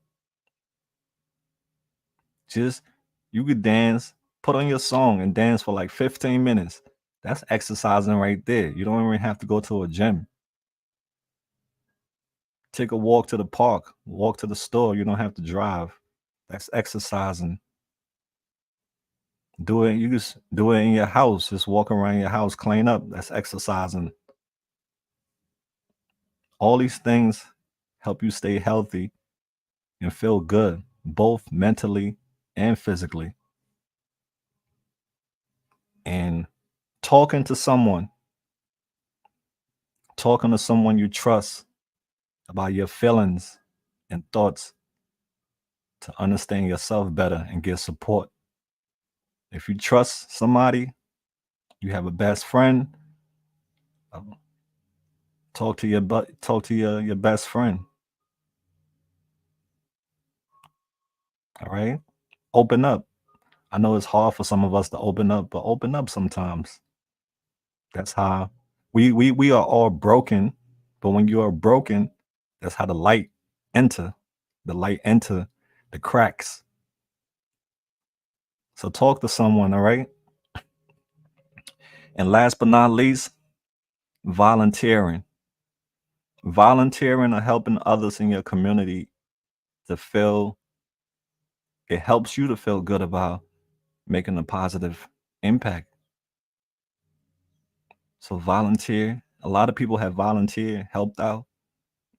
Just you could dance, put on your song and dance for like 15 minutes. That's exercising right there. You don't even have to go to a gym. Take a walk to the park, walk to the store. You don't have to drive. That's exercising. Do it. You just do it in your house. Just walk around your house, clean up. That's exercising. All these things help you stay healthy and feel good, both mentally and physically. And talking to someone, talking to someone you trust about your feelings and thoughts to understand yourself better and get support. If you trust somebody, you have a best friend, um, talk to your best friend. All right? Open up. I know it's hard for some of us to open up, but open up sometimes. That's how we are all broken, but when you are broken, that's how the light enter. The light enter the cracks. So talk to someone, all right? And last but not least, volunteering. Volunteering or helping others in your community to feel it helps you to feel good about making a positive impact. So volunteer. A lot of people have volunteered, helped out.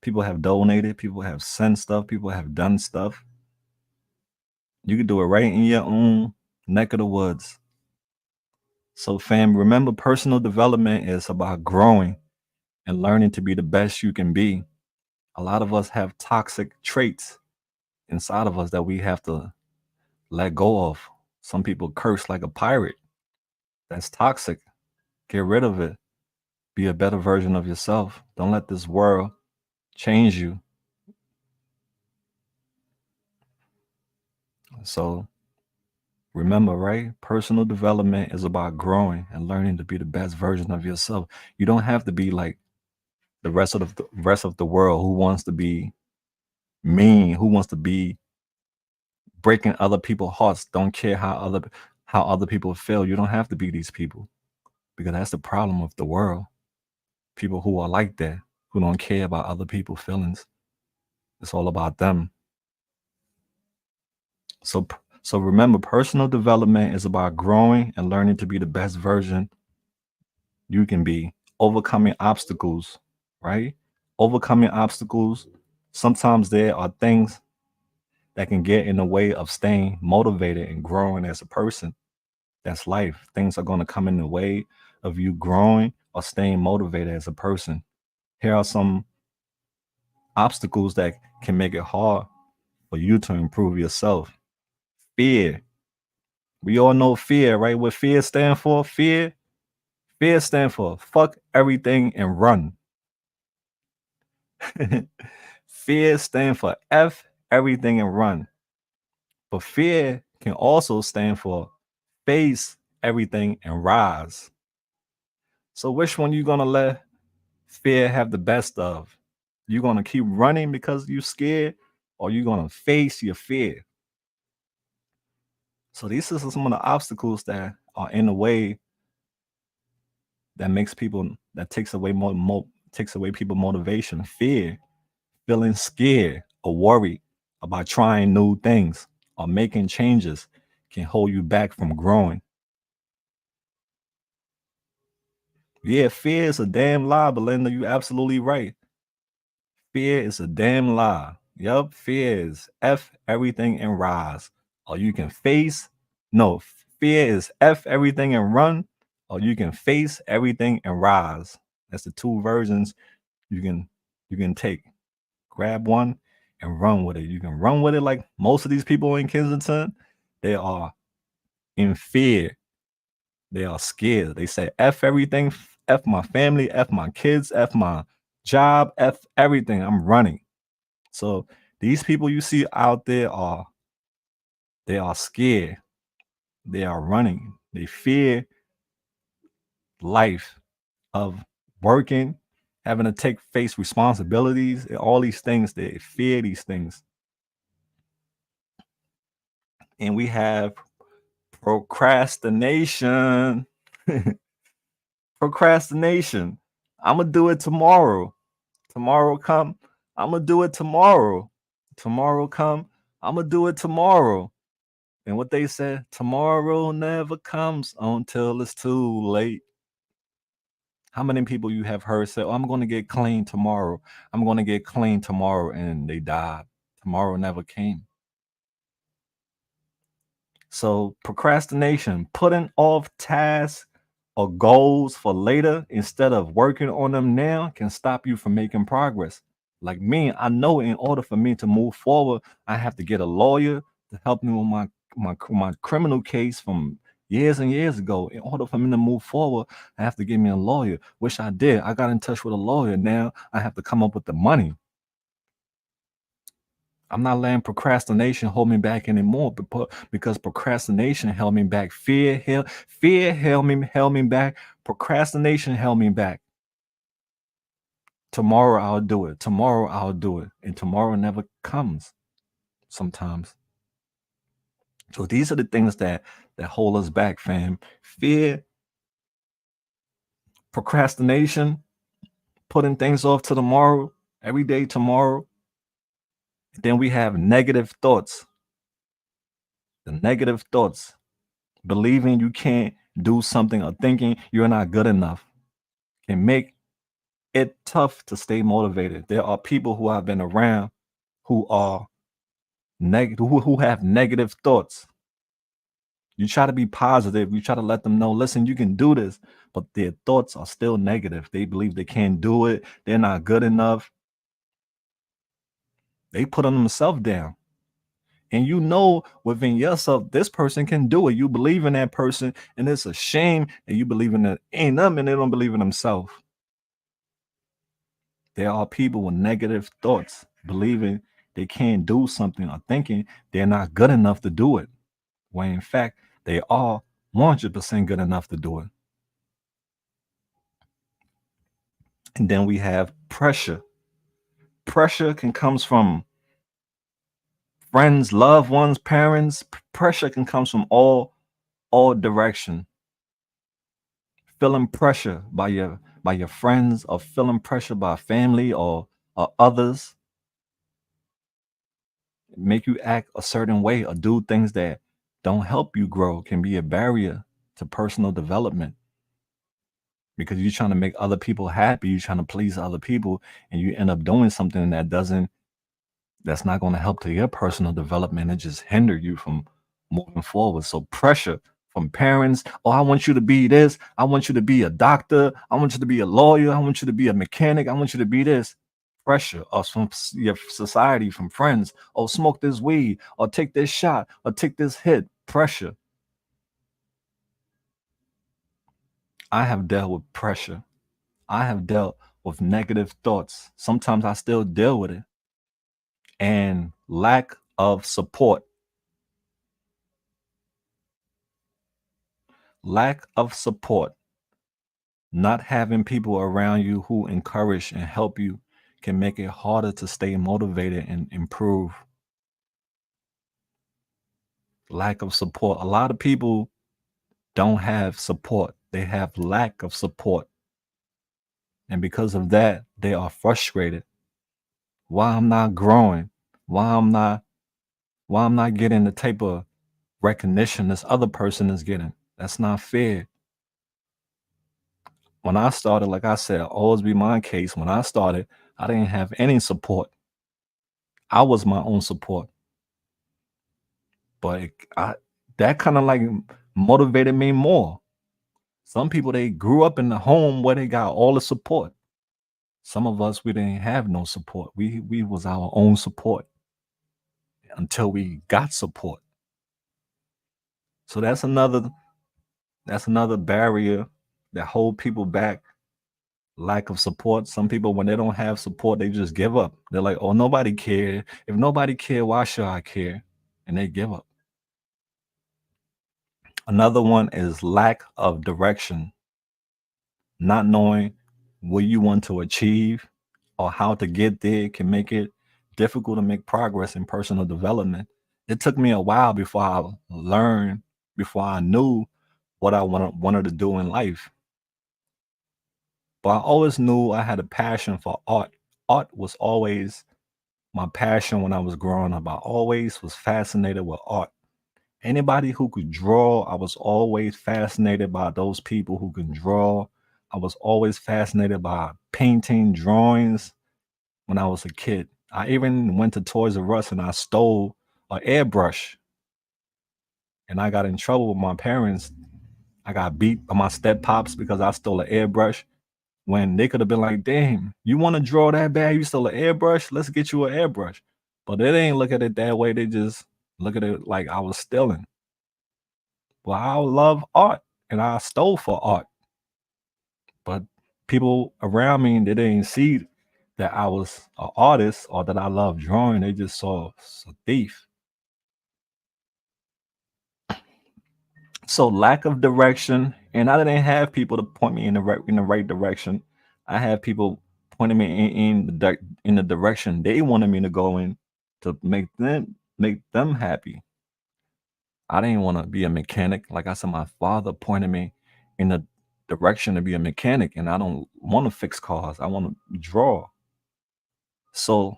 People have donated, people have sent stuff, people have done stuff. You can do it right in your own neck of the woods. So, fam, remember personal development is about growing and learning to be the best you can be. A lot of us have toxic traits inside of us that we have to let go of. Some people curse like a pirate. That's toxic. Get rid of it. Be a better version of yourself. Don't let this world change you. So, Remember, right? Personal development is about growing and learning to be the best version of yourself. You don't have to be like the rest of the world who wants to be mean, who wants to be breaking other people's hearts, don't care how other people feel. You don't have to be these people because that's the problem of the world. People who are like that, who don't care about other people's feelings. It's all about them. So remember, personal development is about growing and learning to be the best version you can be, overcoming obstacles, right? Overcoming obstacles. Sometimes there are things that can get in the way of staying motivated and growing as a person. That's life. Things are going to come in the way of you growing or staying motivated as a person. Here are some obstacles that can make it hard for you to improve yourself. Fear. We all know fear, right? What fear stand for? Fear stand for fuck everything and run. Fear stand for F everything and run. But fear can also stand for face everything and rise. So which one you gonna let fear have the best of? You gonna keep running because you scared, or you gonna face your fear? So these are some of the obstacles that are in the way that takes away takes away people motivation. Fear, feeling scared or worried about trying new things or making changes can hold you back from growing. Yeah, fear is a damn lie, Belinda. You absolutely right. Fear is a damn lie. Yup, fear is F everything and rise. Or you can face, no, fear is F everything and run, or you can face everything and rise. That's the two versions you can you can take. Grab one and run with it. You can run with it like most of these people in Kensington. They are in fear. They are scared. They say F everything, F my family, F my kids, F my job, F everything. I'm running. So these people you see out there they are scared. They are running. They fear life of working, having to take face responsibilities, and all these things. They fear these things. And we have procrastination. Procrastination. I'm gonna do it tomorrow. Tomorrow come. I'm gonna do it tomorrow. Tomorrow come. I'm gonna do it tomorrow. And what they said, tomorrow never comes until it's too late. How many people you have heard say, "Oh, I'm going to get clean tomorrow. I'm going to get clean tomorrow," and they died. Tomorrow never came. So procrastination, putting off tasks or goals for later instead of working on them now, can stop you from making progress. Like me, I know in order for me to move forward, I have to get a lawyer to help me with my criminal case from years and years ago. In order for me to move forward, I have to get me a lawyer, which I did. I got in touch with a lawyer. Now I have to come up with the money. I'm not letting procrastination hold me back anymore, because procrastination held me back. Fear held me back. Procrastination held me back. Tomorrow I'll do it. Tomorrow I'll do it. And tomorrow never comes sometimes. So these are the things that hold us back, fam. Fear, procrastination, putting things off to tomorrow, every day tomorrow. Then we have negative thoughts. The negative thoughts, believing you can't do something or thinking you're not good enough, can make it tough to stay motivated. There are people who I've been around who are negative, who have negative thoughts. You try to be positive, you try to let them know, listen, you can do this, but their thoughts are still negative. They believe they can't do it, they're not good enough. They put on themselves down. And you know within yourself, this person can do it. You believe in that person, and it's a shame that you believe in that ain't them and they don't believe in themselves. There are people with negative thoughts, believing they can't do something or thinking they're not good enough to do it. when in fact they are 100% good enough to do it. And then we have pressure. Pressure can comes from friends, loved ones, parents. Pressure can comes from all direction. Feeling pressure by your friends, or feeling pressure by family, or others, make you act a certain way or do things that don't help you grow, can be a barrier to personal development, because you're trying to make other people happy, you're trying to please other people, and you end up doing something that's not going to help to your personal development. It just hinder you from moving forward. So pressure from parents, oh, I want you to be this, I want you to be a doctor, I want you to be a lawyer, I want you to be a mechanic, I want you to be this. Pressure or from your society, from friends, oh, smoke this weed, or take this shot, or take this hit. Pressure. I have dealt with pressure. I have dealt with negative thoughts. Sometimes I still deal with it. And lack of support. Lack of support. Not having people around you who encourage and help you can make it harder to stay motivated and improve. Lack of support. A lot of people don't have support, they have lack of support. And because of that, they are frustrated. Why I'm not growing? Why I'm not why I'm not getting the type of recognition this other person is getting? That's not fair. When I started, like I said, always be my case. When I started, I didn't have any support. I was my own support. But that kind of like motivated me more. Some people, they grew up in the home where they got all the support. Some of us, we didn't have no support. We was our own support until we got support. So that's another barrier that hold people back. Lack of support. Some people, when they don't have support, they just give up. They're like, oh, nobody care. If nobody care, why should I care? And they give up. Another one is lack of direction. Not knowing what you want to achieve or how to get there can make it difficult to make progress in personal development. It took me a while before I learned, before I knew what I wanted to do in life. But I always knew I had a passion for art. Art was always my passion when I was growing up. I always was fascinated with art. Anybody who could draw, I was always fascinated by those people who can draw. I was always fascinated by painting, drawings when I was a kid. I even went to Toys R Us and I stole an airbrush, and I got in trouble with my parents. I got beat by my step pops because I stole an airbrush, when they could have been like, damn, you want to draw that bad? You stole an airbrush? Let's get you an airbrush. But they didn't look at it that way. They just look at it like I was stealing. Well, I love art and I stole for art. But people around me, they didn't see that I was an artist or that I love drawing. They just saw a thief. So lack of direction, and I didn't have people to point me in the right direction. I had people pointing me in the direction they wanted me to go in, to make them happy. I didn't want to be a mechanic. Like I said, my father pointed me in the direction to be a mechanic, and I don't want to fix cars. I want to draw. So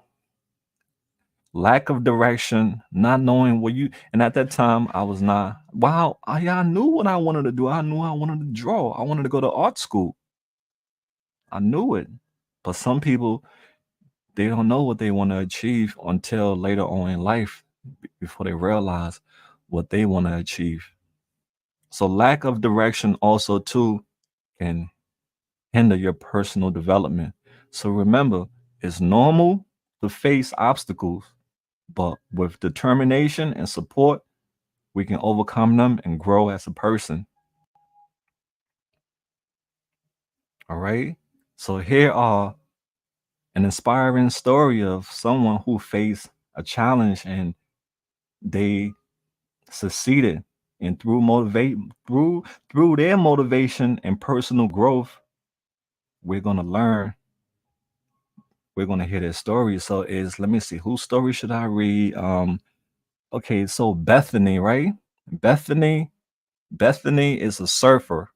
lack of direction, not knowing what you, and at that time I was not, wow, I knew what I wanted to do. I knew I wanted to draw. I wanted to go to art school. I knew it. But some people, they don't know what they want to achieve until later on in life, before they realize what they want to achieve. So lack of direction also too can hinder your personal development. So remember, it's normal to face obstacles, but with determination and support, we can overcome them and grow as a person. All right. So here are an inspiring story of someone who faced a challenge and they succeeded, and through through their motivation and personal growth, we're gonna learn. We're gonna hear their stories. So is let me see, whose story should I read? Okay, so Bethany, right? Bethany, Bethany is a surfer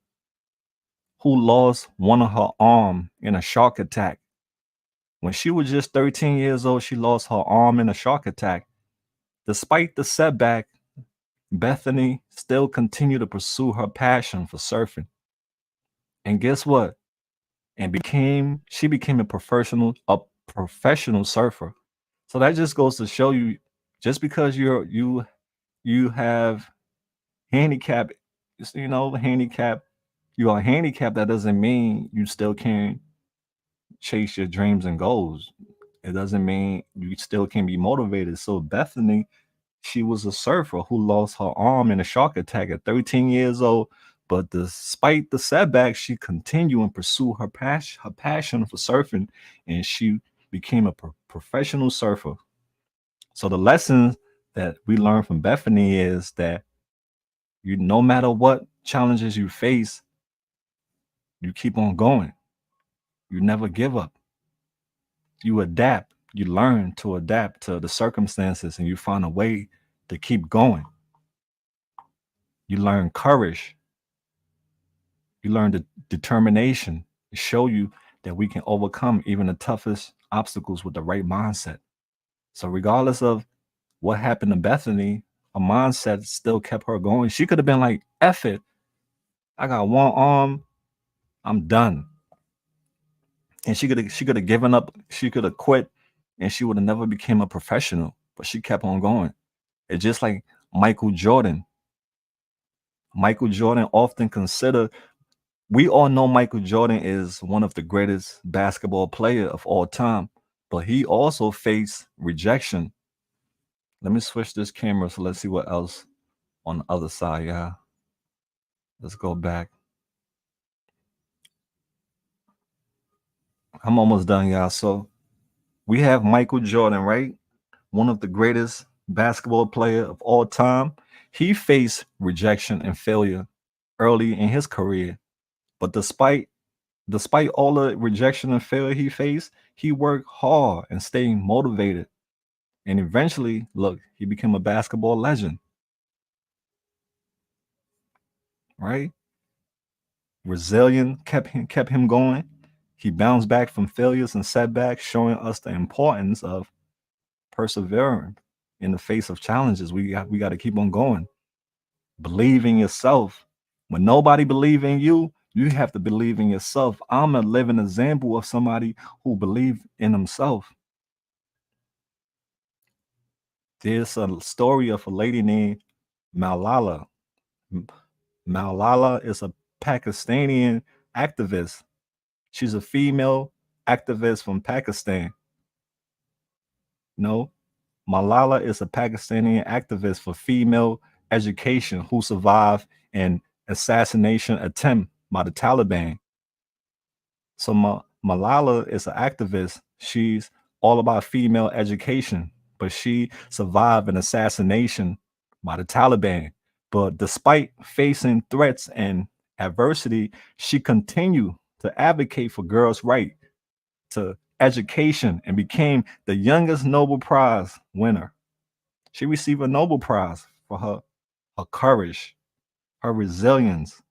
who lost one of her arm in a shark attack. When she was just 13 years old, she lost her arm in a shark attack. Despite the setback, Bethany still continued to pursue her passion for surfing. And guess what? And became she became a professional surfer. So that just goes to show you, just because you have handicap, handicap, you are handicapped, that doesn't mean you still can't chase your dreams and goals. It doesn't mean you still can be motivated. So Bethany, she was a surfer who lost her arm in a shark attack at 13 years old. But despite the setback, she continued and pursued her passion for surfing, and she became a professional surfer. So the lesson that we learn from Bethany is that no matter what challenges you face, you keep on going. You never give up. You adapt. You learn to adapt to the circumstances, and you find a way to keep going. You learn courage. You learn the determination to show you that we can overcome even the toughest obstacles with the right mindset. So regardless of what happened to Bethany, her mindset still kept her going. She could have been like, F it. I got one arm. I'm done. And she could have given up. She could have quit, and she would have never became a professional. But she kept on going. It's just like Michael Jordan. Michael Jordan often considered, we all know Michael Jordan is one of the greatest basketball player of all time, but he also faced rejection. Let me switch this camera so let's see what else on the other side. Yeah, let's go back. I'm almost done, y'all. So we have Michael Jordan, right? One of the greatest basketball player of all time. He faced rejection and failure early in his career, but despite all the rejection and failure he faced, he worked hard and stayed motivated. And eventually, look, he became a basketball legend, right? Resilient kept him going. He bounced back from failures and setbacks, showing us the importance of persevering in the face of challenges. We got to keep on going. Believe in yourself. When nobody believe in you, you have to believe in yourself. I'm a living example of somebody who believed in himself. There's a story of a lady named Malala. M- Malala is a Pakistani activist. She's a female activist from Pakistan. No, Malala is a Pakistani activist for female education who survived an assassination attempt by the Taliban. So Malala is an activist. She's all about female education, but she survived an assassination by the Taliban. But despite facing threats and adversity, she continued to advocate for girls' right to education and became the youngest Nobel Prize winner. She received a Nobel Prize for her courage, her resilience,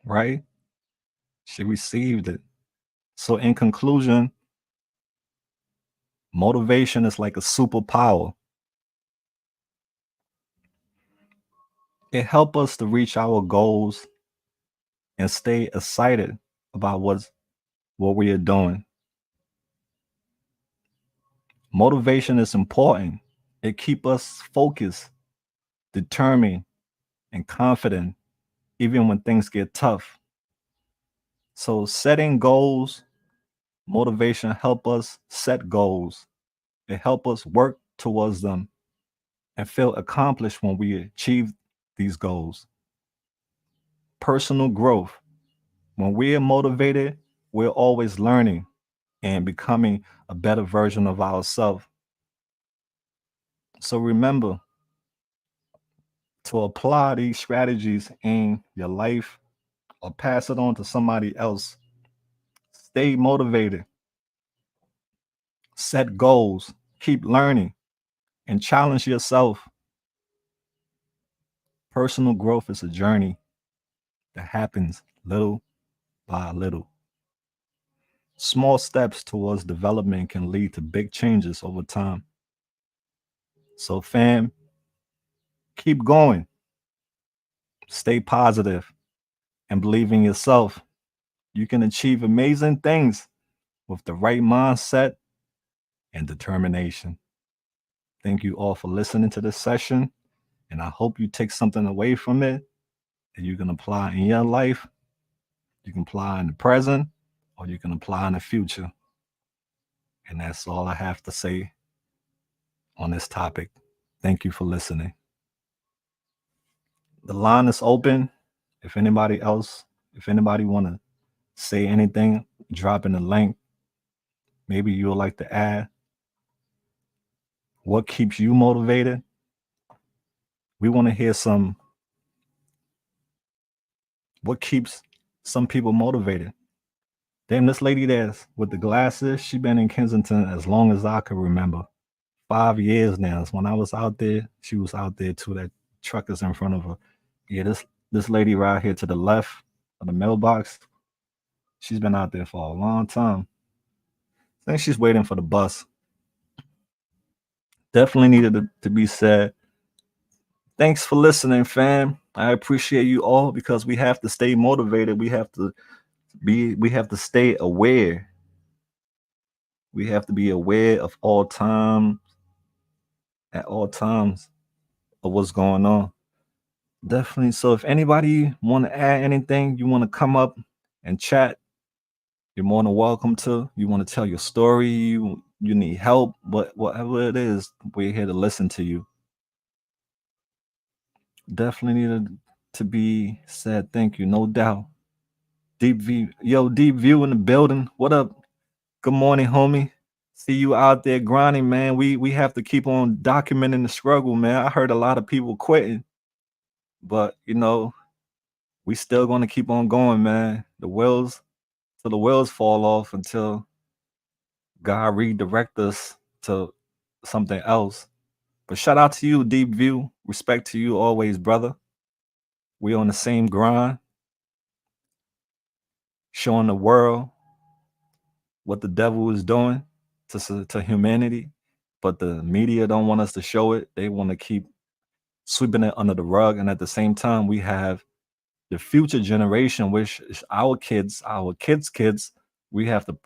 right? She received it. So, in conclusion, motivation is like a superpower. It helps us to reach our goals and stay excited about what we are doing. Motivation is important. It keeps us focused, determined, and confident even when things get tough. So setting goals, motivation help us set goals. It help us work towards them and feel accomplished when we achieve these goals. Personal growth. When we're motivated, we're always learning. and becoming a better version of ourselves. So remember to apply these strategies in your life or pass it on to somebody else. Stay motivated, set goals, keep learning, and challenge yourself. Personal growth is a journey that happens little by little. Small steps towards development can lead to big changes over time. So, fam, keep going, stay positive, and believe in yourself. You can achieve amazing things with the right mindset and determination. Thank you all for listening to this session, and I hope you take something away from it that you can apply in your life. You can apply in the present, or you can apply in the future. And that's all I have to say on this topic. Thank you for listening. The line is open. If anybody want to say anything, drop in the link. Maybe you would like to add what keeps you motivated. We want to hear what keeps some people motivated. Damn, this lady that's with the glasses, she been in Kensington as long as I can remember. 5 years now. When I was out there, she was out there too. That truck is in front of her. Yeah, this lady right here to the left of the mailbox, she's been out there for a long time. I think she's waiting for the bus. Definitely needed to be said. Thanks for listening, fam. I appreciate you all because we have to stay motivated. We have to stay aware. We have to be aware of all time at all times of what's going on. Definitely. So if anybody want to add anything, you want to come up and chat, you're more than welcome to. You want to tell your story, you need help, but whatever it is, we're here to listen to you. Definitely needed to be said. Thank you, no doubt. Deep view in the building. What up? Good morning, homie. See you out there grinding, man. We have to keep on documenting the struggle, man. I heard a lot of people quitting, but we still gonna keep on going, man. The wheels fall off until God redirect us to something else. But shout out to you, Deep View. Respect to you always, brother. We on the same grind, showing the world what the devil is doing to humanity. But the media don't want us to show it. They want to keep sweeping it under the rug. And at the same time, we have the future generation, which is our kids, our kids. We have to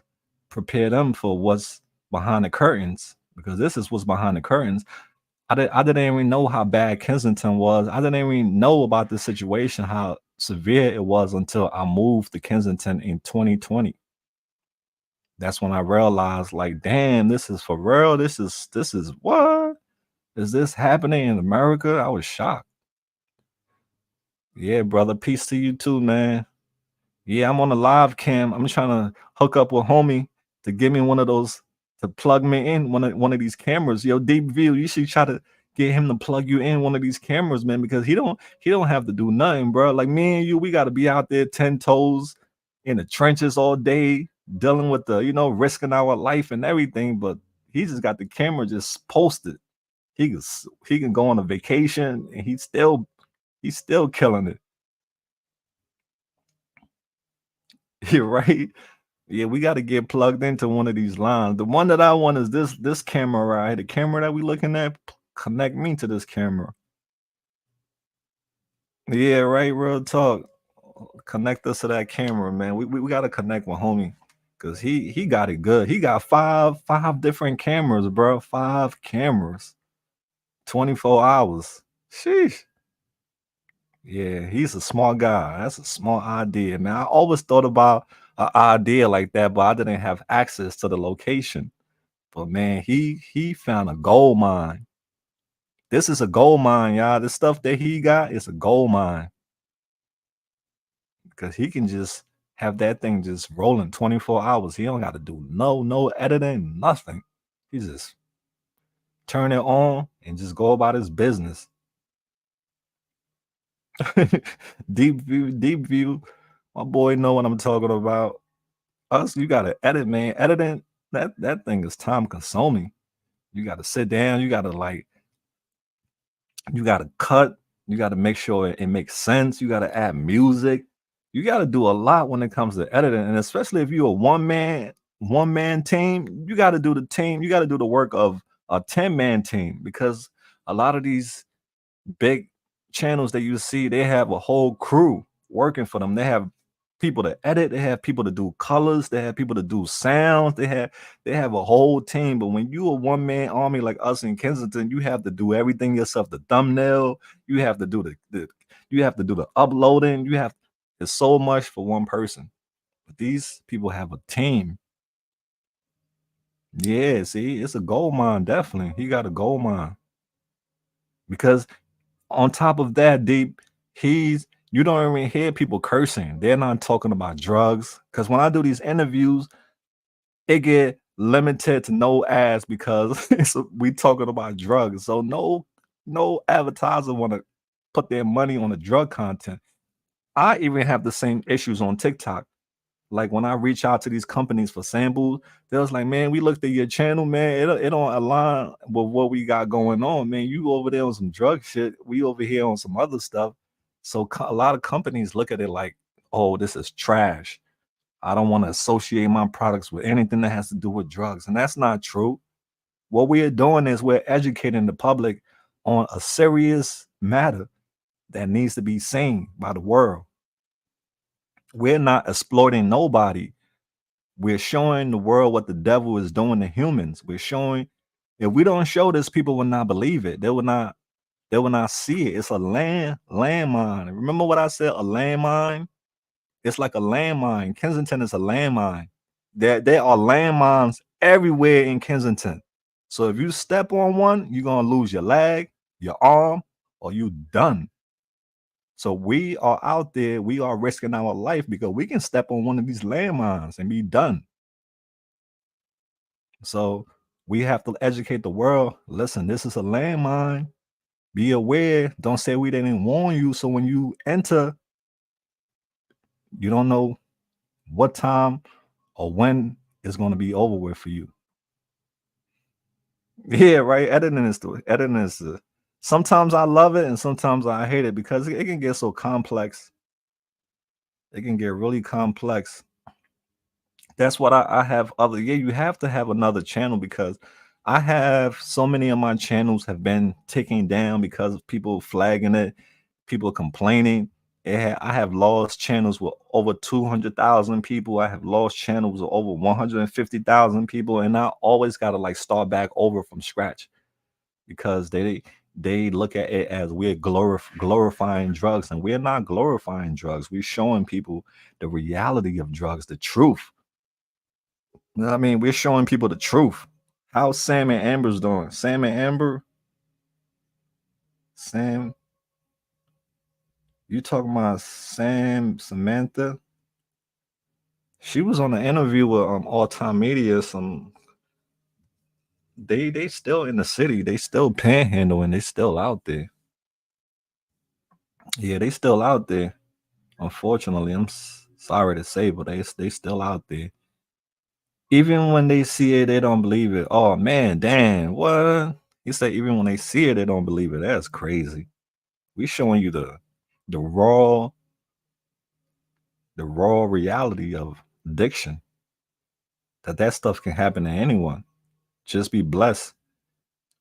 prepare them for what's behind the curtains because this is what's behind the curtains. I didn't even know how bad Kensington was. I didn't even know about the situation, how severe it was until I moved to Kensington in 2020. That's when I realized, like, damn, this is for real. This is what is this happening in America? I was shocked. Yeah, brother. Peace to you too, man. Yeah, I'm on the live cam. I'm trying to hook up with homie to give me one of those to plug me in one of these cameras. Yo, Deep View, you should try to get him to plug you in one of these cameras, man, because he don't have to do nothing, bro. Like me and you, we got to be out there 10 toes in the trenches all day, dealing with the, risking our life and everything. But he just got the camera just posted. He can go on a vacation and he's still killing it. You're right. Yeah, we got to get plugged into one of these lines. The one that I want is this camera right here. The camera that we looking at, connect me to this camera. Yeah, right, real talk. Connect us to that camera, man. We got to connect with homie because he got it good. He got five different cameras, bro. 5 cameras, 24 hours. Sheesh. Yeah, he's a smart guy. That's a smart idea, man. I always thought about an idea like that, but I didn't have access to the location. But man, he found a gold mine. This is a gold mine, y'all. The stuff that he got is a gold mine because he can just Have that thing just rolling 24 hours. He don't got to do no editing, nothing. He just turn it on and just go about his business. Deep view. My boy know what I'm talking about. Us, you gotta edit, man. Editing, that thing is time consuming. You gotta sit down, you gotta like, you gotta cut, you gotta make sure it makes sense, you gotta add music. You gotta do a lot when it comes to editing. And especially if you're a one man team, you gotta do the team, you gotta do the work of a 10-man team because a lot of these big channels that you see, they have a whole crew working for them. They have people to edit, they have people to do colors, they have people to do sounds, they have a whole team. But when you a one-man army like us in Kensington, you have to do everything yourself. The thumbnail, you have to do the you have to do the uploading, you have it's so much for one person. But these people have a team. Yeah, see, it's a gold mine, definitely. He got a gold mine because on top of that, deep, he's you don't even hear people cursing. They're not talking about drugs. Because when I do these interviews, it get limited to no ads because we talking about drugs. So no advertiser want to put their money on the drug content. I even have the same issues on TikTok. Like when I reach out to these companies for samples, they was like, man, we looked at your channel, man. It don't align with what we got going on, man. You over there on some drug shit. We over here on some other stuff. So a lot of companies look at it like, oh, this is trash. I don't want to associate my products with anything that has to do with drugs. And that's not true. What we are doing is we're educating the public on a serious matter that needs to be seen by the world. We're not exploiting nobody. We're showing the world what the devil is doing to humans. We're showing if we don't show this, people will not believe it. They will not see it. It's a landmine. Remember what I said? A landmine? It's like a landmine. Kensington is a landmine. There are landmines everywhere in Kensington. So if you step on one, you're gonna lose your leg, your arm, or you done. So we are out there, we are risking our life because we can step on one of these landmines and be done. So we have to educate the world. Listen, this is a landmine. Be aware. Don't say we didn't warn you. So when you enter, you don't know what time or when it's going to be over with for you. Yeah, right. Editing is sometimes I love it and sometimes I hate it because it can get so complex. It can get really complex. That's what I have other yeah, you have to have another channel because I have so many of my channels have been taken down because of people flagging it, people complaining. I have lost channels with over 200,000 people. I have lost channels with over 150,000 people, and I always got to like start back over from scratch because they look at it as we're glorifying drugs, and we're not glorifying drugs. We're showing people the reality of drugs, the truth. You know what I mean? We're showing people the truth. How's Sam and Amber's doing? Sam and Amber? Sam, you talking about Sam, Samantha? She was on an interview with All Time Media. They still in the city. They still panhandling. They still out there. Yeah, they still out there. Unfortunately, I'm sorry to say, but they still out there. Even when they see it, they don't believe it. Oh man, damn, what? You say even when they see it, they don't believe it. That's crazy. We showing you the raw the raw reality of addiction. That stuff can happen to anyone. Just be blessed.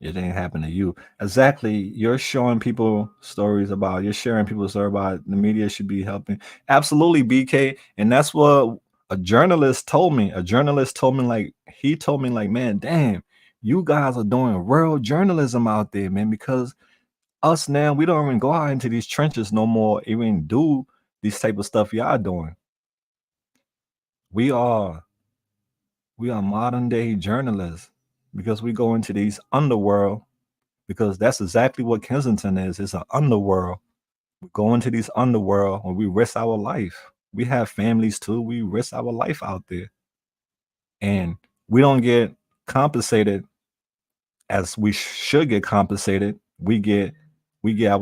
It didn't happen to you. Exactly. You're showing people stories about, you're sharing people's story about the media should be helping. Absolutely, BK. And that's what a journalist told me. A journalist told me, like, he told me, like, man, damn, you guys are doing real journalism out there, man, because us now, we don't even go out into these trenches no more, even do these type of stuff y'all doing. We are modern day journalists because we go into these underworld because that's exactly what Kensington is. It's an underworld. We go into these underworld when we risk our life. We have families too. We risk our life out there, and we don't get compensated as we should get compensated. We get our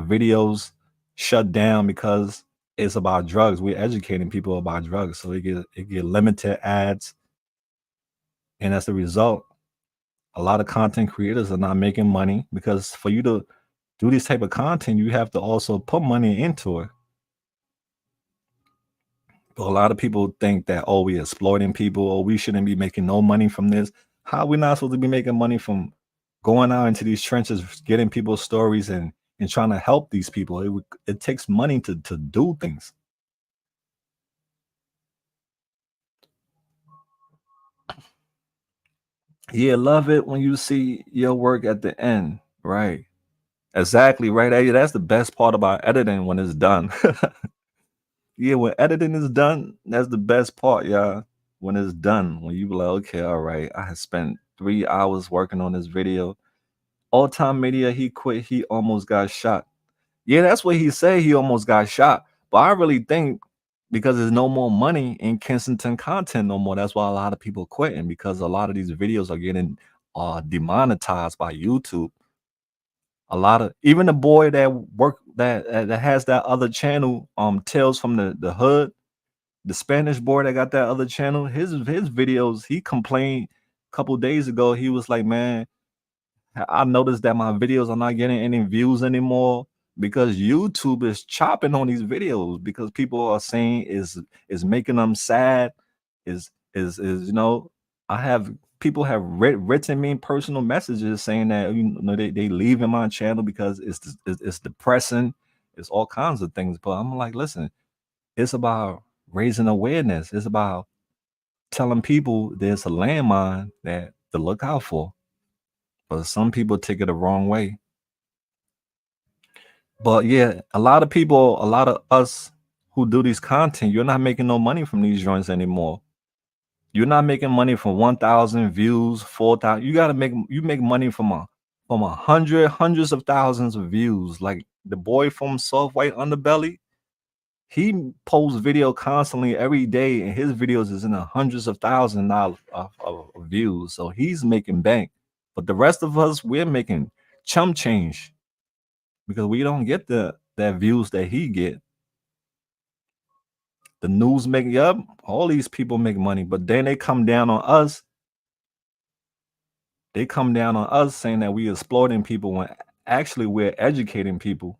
videos shut down because it's about drugs. We're educating people about drugs, so it get limited ads, and as a result, a lot of content creators are not making money because for you to do this type of content, you have to also put money into it. But a lot of people think that, oh, we exploiting people, or we shouldn't be making no money from this. How are we not supposed to be making money from going out into these trenches, getting people's stories and trying to help these people? It takes money to do things. Yeah, love it when you see your work at the end. Right. Exactly. Right. Hey, that's the best part about editing when it's done. Yeah, when editing is done, that's the best part, yeah. When it's done, when you be like, okay, all right, I have spent 3 hours working on this video. All time media, he quit, he almost got shot. Yeah, that's what he said. He almost got shot. But I really think because there's no more money in Kensington content no more. That's why a lot of people quitting, because a lot of these videos are getting demonetized by YouTube. A lot of, even the boy that that has that other channel, Tales from the Hood, the Spanish boy that got that other channel, his videos, he complained a couple days ago. He was like, man, I noticed that my videos are not getting any views anymore because YouTube is chopping on these videos because people are saying is making them sad. Is I have people have written me personal messages saying that they leaving my channel because it's depressing. It's all kinds of things. But I'm like, listen, it's about raising awareness. It's about telling people there's a landmine that to look out for. But some people take it the wrong way. But yeah, a lot of people, a lot of us who do these content, you're not making no money from these joints anymore. You're not making money from 1,000 views, 4,000. You make money from hundreds of thousands of views. Like the boy from Soft White Underbelly, he posts video constantly every day, and his videos is in the hundreds of thousands of views. So he's making bank. But the rest of us, we're making chump change because we don't get the that views that he get. The news make up, all these people make money, but then they come down on us. They come down on us saying that we exploiting people when actually we're educating people.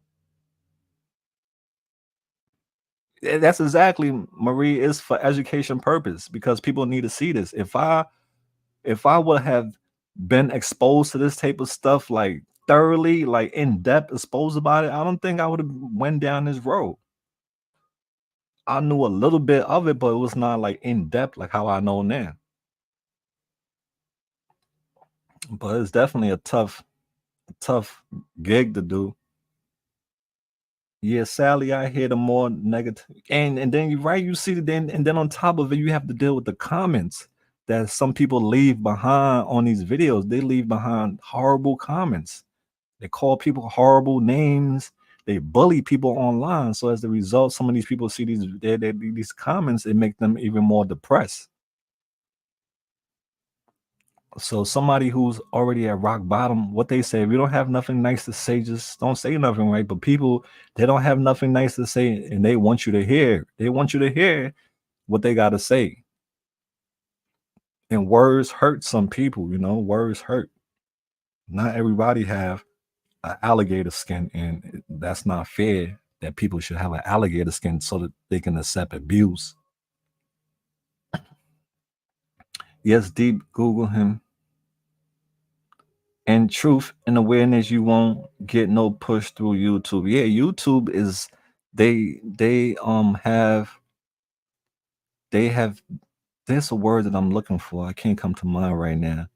That's exactly, Marie, is for education purpose because people need to see this. If I would have been exposed to this type of stuff like thoroughly, like in depth exposed about it, I don't think I would have went down this road. I knew a little bit of it, but it was not like in depth like how I know now. But it's definitely a tough gig to do. Yeah, sadly, I hear the more negative, and then you right, you see, then on top of it, you have to deal with the comments that some people leave behind on these videos. They leave behind horrible comments. They call people horrible names. They bully people online. So as a result, some of these people see these comments, it make them even more depressed. So somebody who's already at rock bottom, what they say, if you don't have nothing nice to say, just don't say nothing, right? But people, they don't have nothing nice to say, and they want you to hear. They want you to hear what they got to say. And words hurt some people, words hurt. Not everybody have an alligator skin, and that's not fair that people should have an alligator skin so that they can accept abuse. Yes, deep Google him. And truth and awareness, you won't get no push through YouTube. Yeah, YouTube is they have there's a word that I'm looking for. I can't come to mind right now.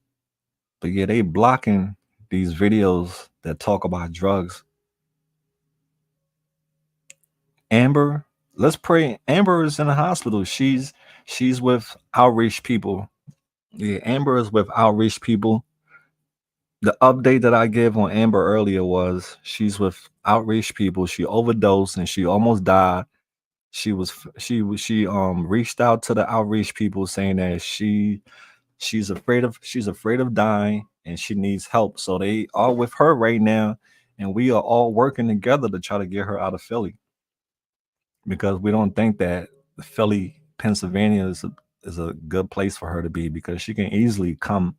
But yeah, they blocking these videos that talk about drugs. Amber, let's pray. Amber is in the hospital. She's with outreach people. Yeah, Amber is with outreach people. The update that I gave on Amber earlier was she's with outreach people. She overdosed and she almost died. she reached out to the outreach people saying that she's afraid of dying and she needs help. So they are with her right now, and we are all working together to try to get her out of Philly because we don't think that Philly, Pennsylvania is a good place for her to be because she can easily come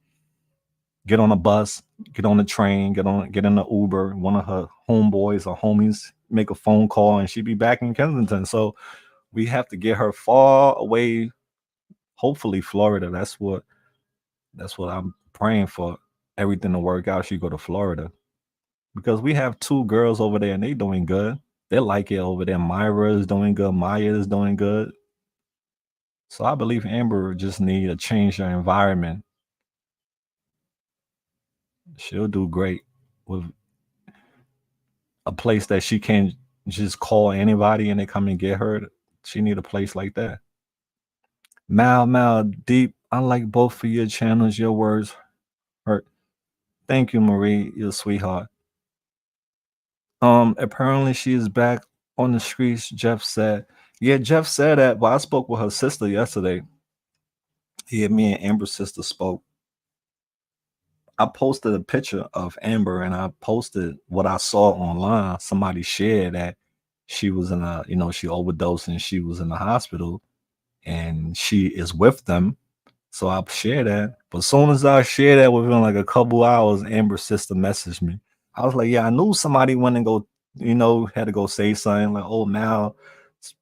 get on a bus, get on the train, get in the Uber, one of her homeboys or homies make a phone call and she'd be back in Kensington. So we have to get her far away, hopefully Florida. That's what I'm praying for, everything to work out. She go to Florida because we have two girls over there and they doing good. They like it over there. Myra is doing good. Maya is doing good. So I believe Amber just need a change of environment. She'll do great with a place that she can just call anybody and they come and get her. She need a place like that. Mal Deep. I like both of your channels. Your words hurt. Thank you, Marie. You're a sweetheart. Apparently she is back on the streets. Jeff said. Yeah, Jeff said that, but I spoke with her sister yesterday. Yeah, me and Amber's sister spoke. I posted a picture of Amber and I posted what I saw online. Somebody shared that she was in she overdosed and she was in the hospital and she is with them. So I shared that. But as soon as I shared that within like a couple hours, Amber's sister messaged me. I was like, yeah, I knew somebody went and go, had to go say something like, oh, now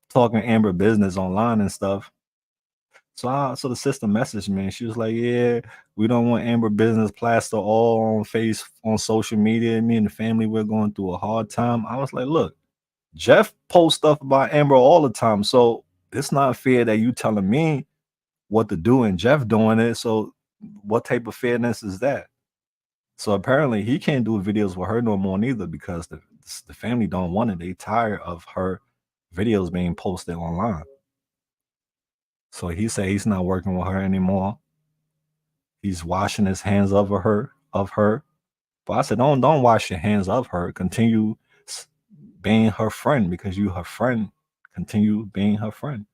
talking Amber business online and stuff. So the sister messaged me and she was like, yeah, we don't want Amber business plaster all on social media. Me and the family, we're going through a hard time. I was like, look, Jeff posts stuff about Amber all the time. So it's not fair that you telling me what to do and Jeff doing it. So what type of fairness is that? So apparently he can't do videos with her no more neither because the family don't want it. They tired of her videos being posted online. So he said he's not working with her anymore. He's washing his hands of her. But I said, don't wash your hands of her. Continue being her friend because you her friend. Continue being her friend.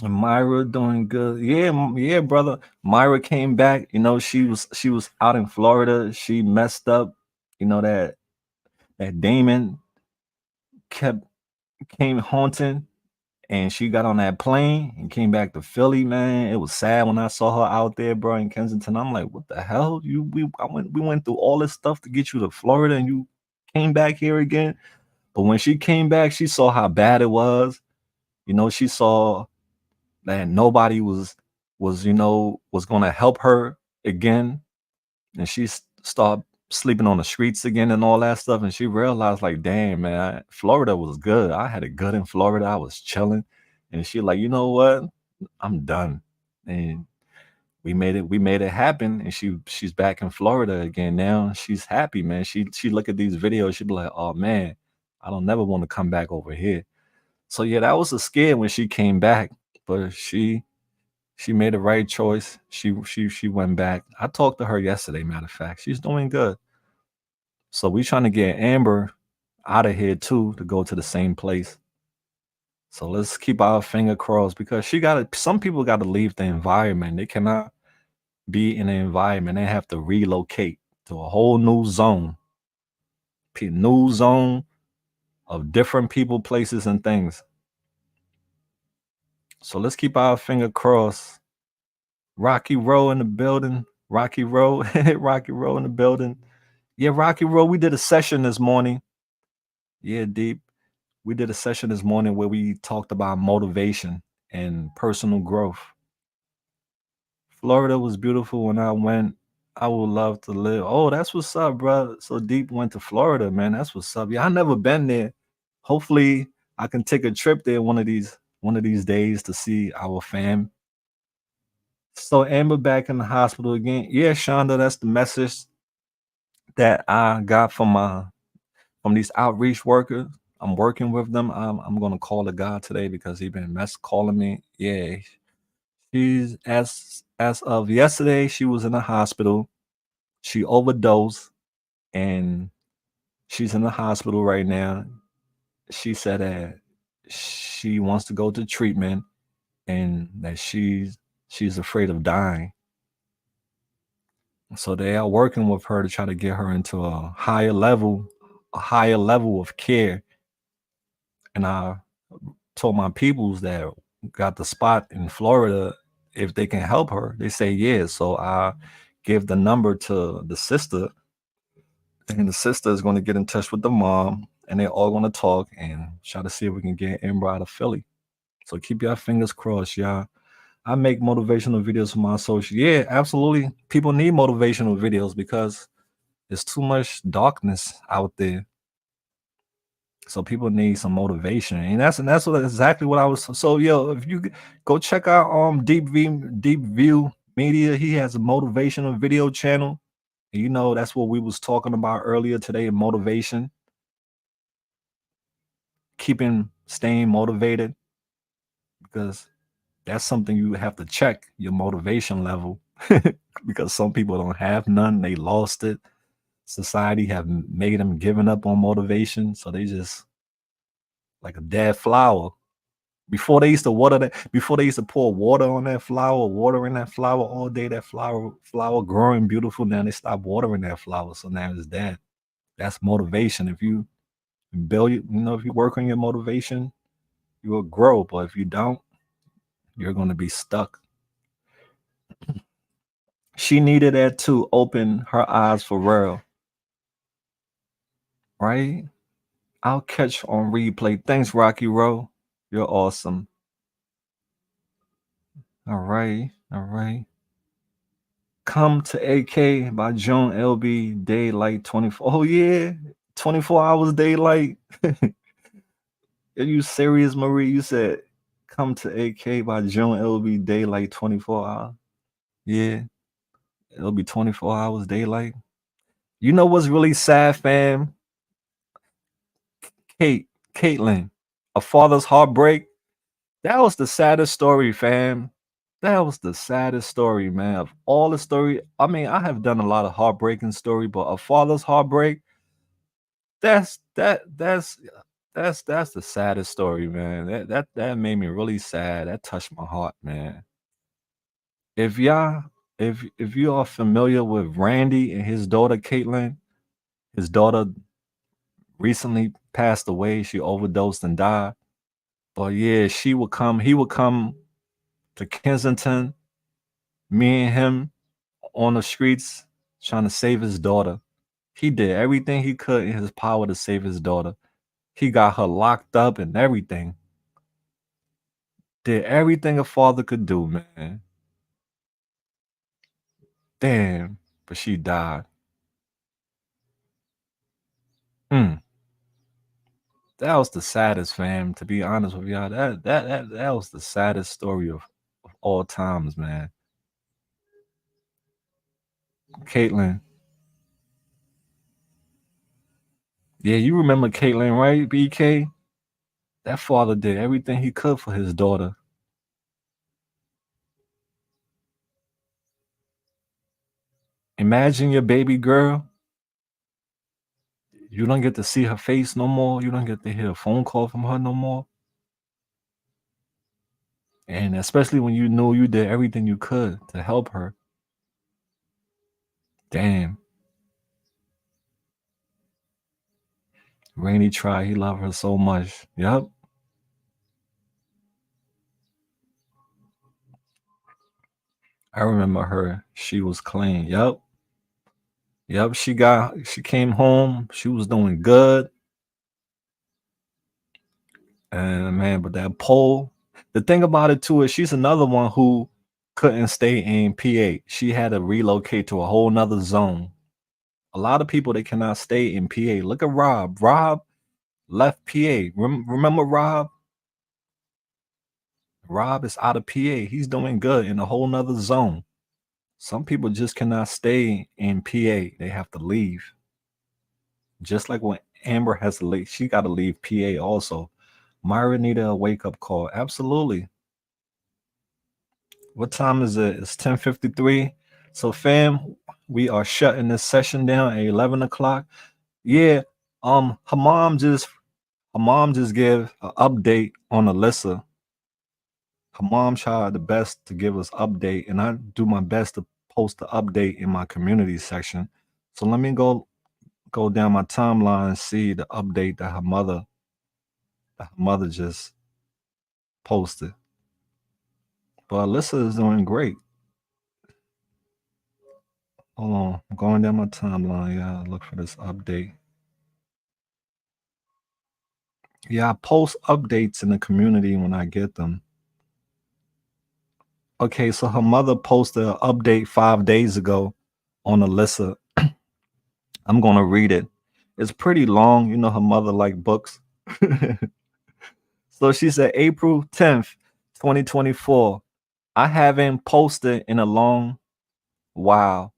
And Myra doing good. Yeah, yeah, brother. Myra came back. She was out in Florida. She messed up. That Damon kept came haunting, and she got on that plane and came back to Philly. Man, it was sad when I saw her out there, bro, in Kensington. I'm like, what the hell? We went through all this stuff to get you to Florida, and you came back here again. But when she came back, she saw how bad it was. She saw that nobody was gonna help her again, and she started sleeping on the streets again and all that stuff. And she realized, like, damn, man, Florida was good. I had it good in Florida. I was chilling, and she like, you know what? I'm done. And we made it happen. And she's back in Florida again now. She's happy, man. She look at these videos. She be like, oh man, I don't never want to come back over here. So yeah, that was a scare when she came back, but she made the right choice. She went back. I talked to her yesterday, matter of fact. She's doing good. So we trying to get Amber out of here too to go to the same place. So let's keep our finger crossed because some people gotta leave the environment. They cannot be in the environment. They have to relocate to a whole new zone of different people, places, and things. So let's keep our finger crossed. Rocky Row in the building. Rocky Row, Rocky Row in the building. Yeah, Rocky Row. We did a session this morning. Yeah, Deep. We did a session this morning where we talked about motivation and personal growth. Florida was beautiful when I went. I would love to live. Oh, that's what's up, bro. So Deep went to Florida, man. That's what's up. Yeah, I never been there. Hopefully, I can take a trip there one of these days to see our fam. So Amber back in the hospital again. Yeah, Shonda, that's the message that I got from these outreach workers. I'm working with them. I'm gonna call the guy today because he been calling me. Yeah, she's as of yesterday, she was in the hospital. She overdosed and She's in the hospital right now. She said that she wants to go to treatment and that she's afraid of dying. So they are working with her to try to get her into a higher level of care. And I told my peoples that got the spot in Florida if they can help her. They say yeah. So I give the number to the sister, and the sister is going to get in touch with the mom, and they're all going to talk and try to see if we can get Amber out of Philly. So keep your fingers crossed, y'all. I make motivational videos for my social. Yeah, absolutely. People need motivational videos because there's too much darkness out there. So people need some motivation, and that's what exactly what I was. So yo, if you go check out Deep View Media, he has a motivational video channel. And you know that's what we was talking about earlier today. Motivation, staying motivated, because that's something you have to check your motivation level because some people don't have none. They lost it. Society have made them giving up on motivation, so they just like a dead flower. Before they used to pour water on that flower, watering that flower all day, that flower growing beautiful. Now they stop watering that flower, so now it's dead. That's motivation. If you if you work on your motivation, you will grow. But if you don't, you're going to be stuck. She needed that to open her eyes for real, right? I'll catch on replay. Thanks, Rocky Row. You're awesome. All right, all right. Come to AK by Joan LB. Daylight 24. Oh yeah, 24 hours daylight. Are you serious, Marie? You said come to AK by Joan LB. Daylight 24 hours. Yeah, it'll be 24 hours daylight. You know what's really sad, fam? Caitlin, a father's heartbreak. That was the saddest story, fam. That was the saddest story, man. Of all the story, I mean, I have done a lot of heartbreaking story, but a father's heartbreak, that's that that's the saddest story, man. That made me really sad. That touched my heart, man. If y'all if you are familiar with Randy and his daughter Caitlin, his daughter recently passed away. She overdosed and died. But yeah, he would come to Kensington, me and him on the streets trying to save his daughter. He did everything he could in his power to save his daughter. He got her locked up and everything. Did everything a father could do, man. Damn, but she died. Mm, that was the saddest, fam. To be honest with y'all, that was the saddest story of all times, man. Caitlin, yeah, you remember Caitlin, right? BK, that father did everything he could for his daughter. Imagine your baby girl. You don't get to see her face no more. You don't get to hear a phone call from her no more. And especially when you know you did everything you could to help her. Damn. Rainy tried. He loved her so much. Yep. I remember her. She was clean. Yep. Yep. She came home. She was doing good. And man, but that pole, the thing about it too is she's another one who couldn't stay in PA. She had to relocate to a whole nother zone. A lot of people they cannot stay in PA. Look at Rob. Rob left PA. Remember Rob? Rob is out of PA. He's doing good in a whole nother zone. Some people just cannot stay in PA. They have to leave. Just like when Amber has to leave, she got to leave PA also. Myra needed a wake up call. Absolutely. What time is it? It's 10:53. So, fam, we are shutting this session down at 11 o'clock. Yeah. Her mom just gave an update on Alyssa. Her mom tried the best to give us update, and I do my best to post the update in my community section. So let me go down my timeline and see the update that her mother just posted. But Alyssa is doing great. Hold on, I'm going down my timeline. Yeah, look for this update. Yeah, I post updates in the community when I get them. Okay, so her mother posted an update 5 days ago on Alyssa. I'm gonna read it. It's pretty long. You know her mother like books. So she said April 10th, 2024. I haven't posted in a long while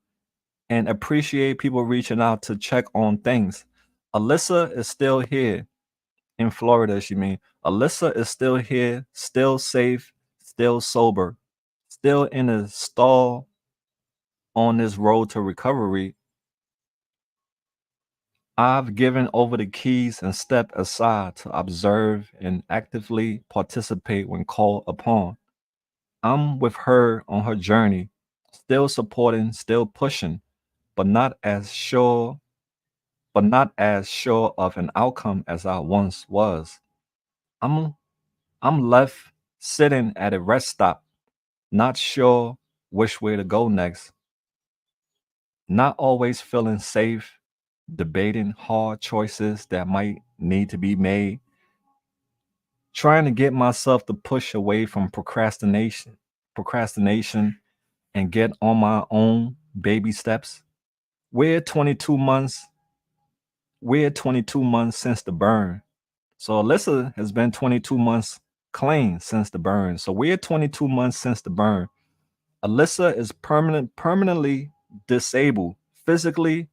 and appreciate people reaching out to check on things. Alyssa is still here in Florida, she mean. Alyssa is still here, still safe, still sober, still in a stall on this road to recovery. I've given over the keys and stepped aside to observe and actively participate when called upon. I'm with her on her journey, still supporting, still pushing, but not as sure of an outcome as I once was. I'm I'm left sitting at a rest stop, not sure which way to go next, not always feeling safe, debating hard choices that might need to be made, trying to get myself to push away from procrastination and get on my own baby steps. We're 22 months, we're 22 months since the burn. So Alyssa has been 22 months clean since the burn. So we're 22 months since the burn. Alyssa is permanently disabled physically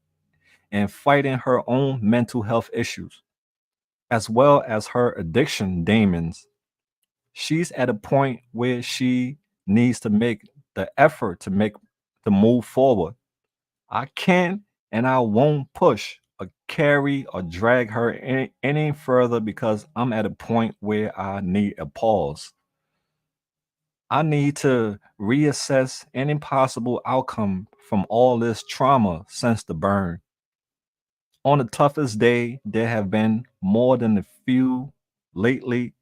and fighting her own mental health issues, as well as her addiction demons. She's at a point where she needs to make the effort to move forward. I can't and I won't push or carry or drag her any further because I'm at a point where I need a pause. I need to reassess any possible outcome from all this trauma since the burn. On the toughest day, there have been more than a few lately.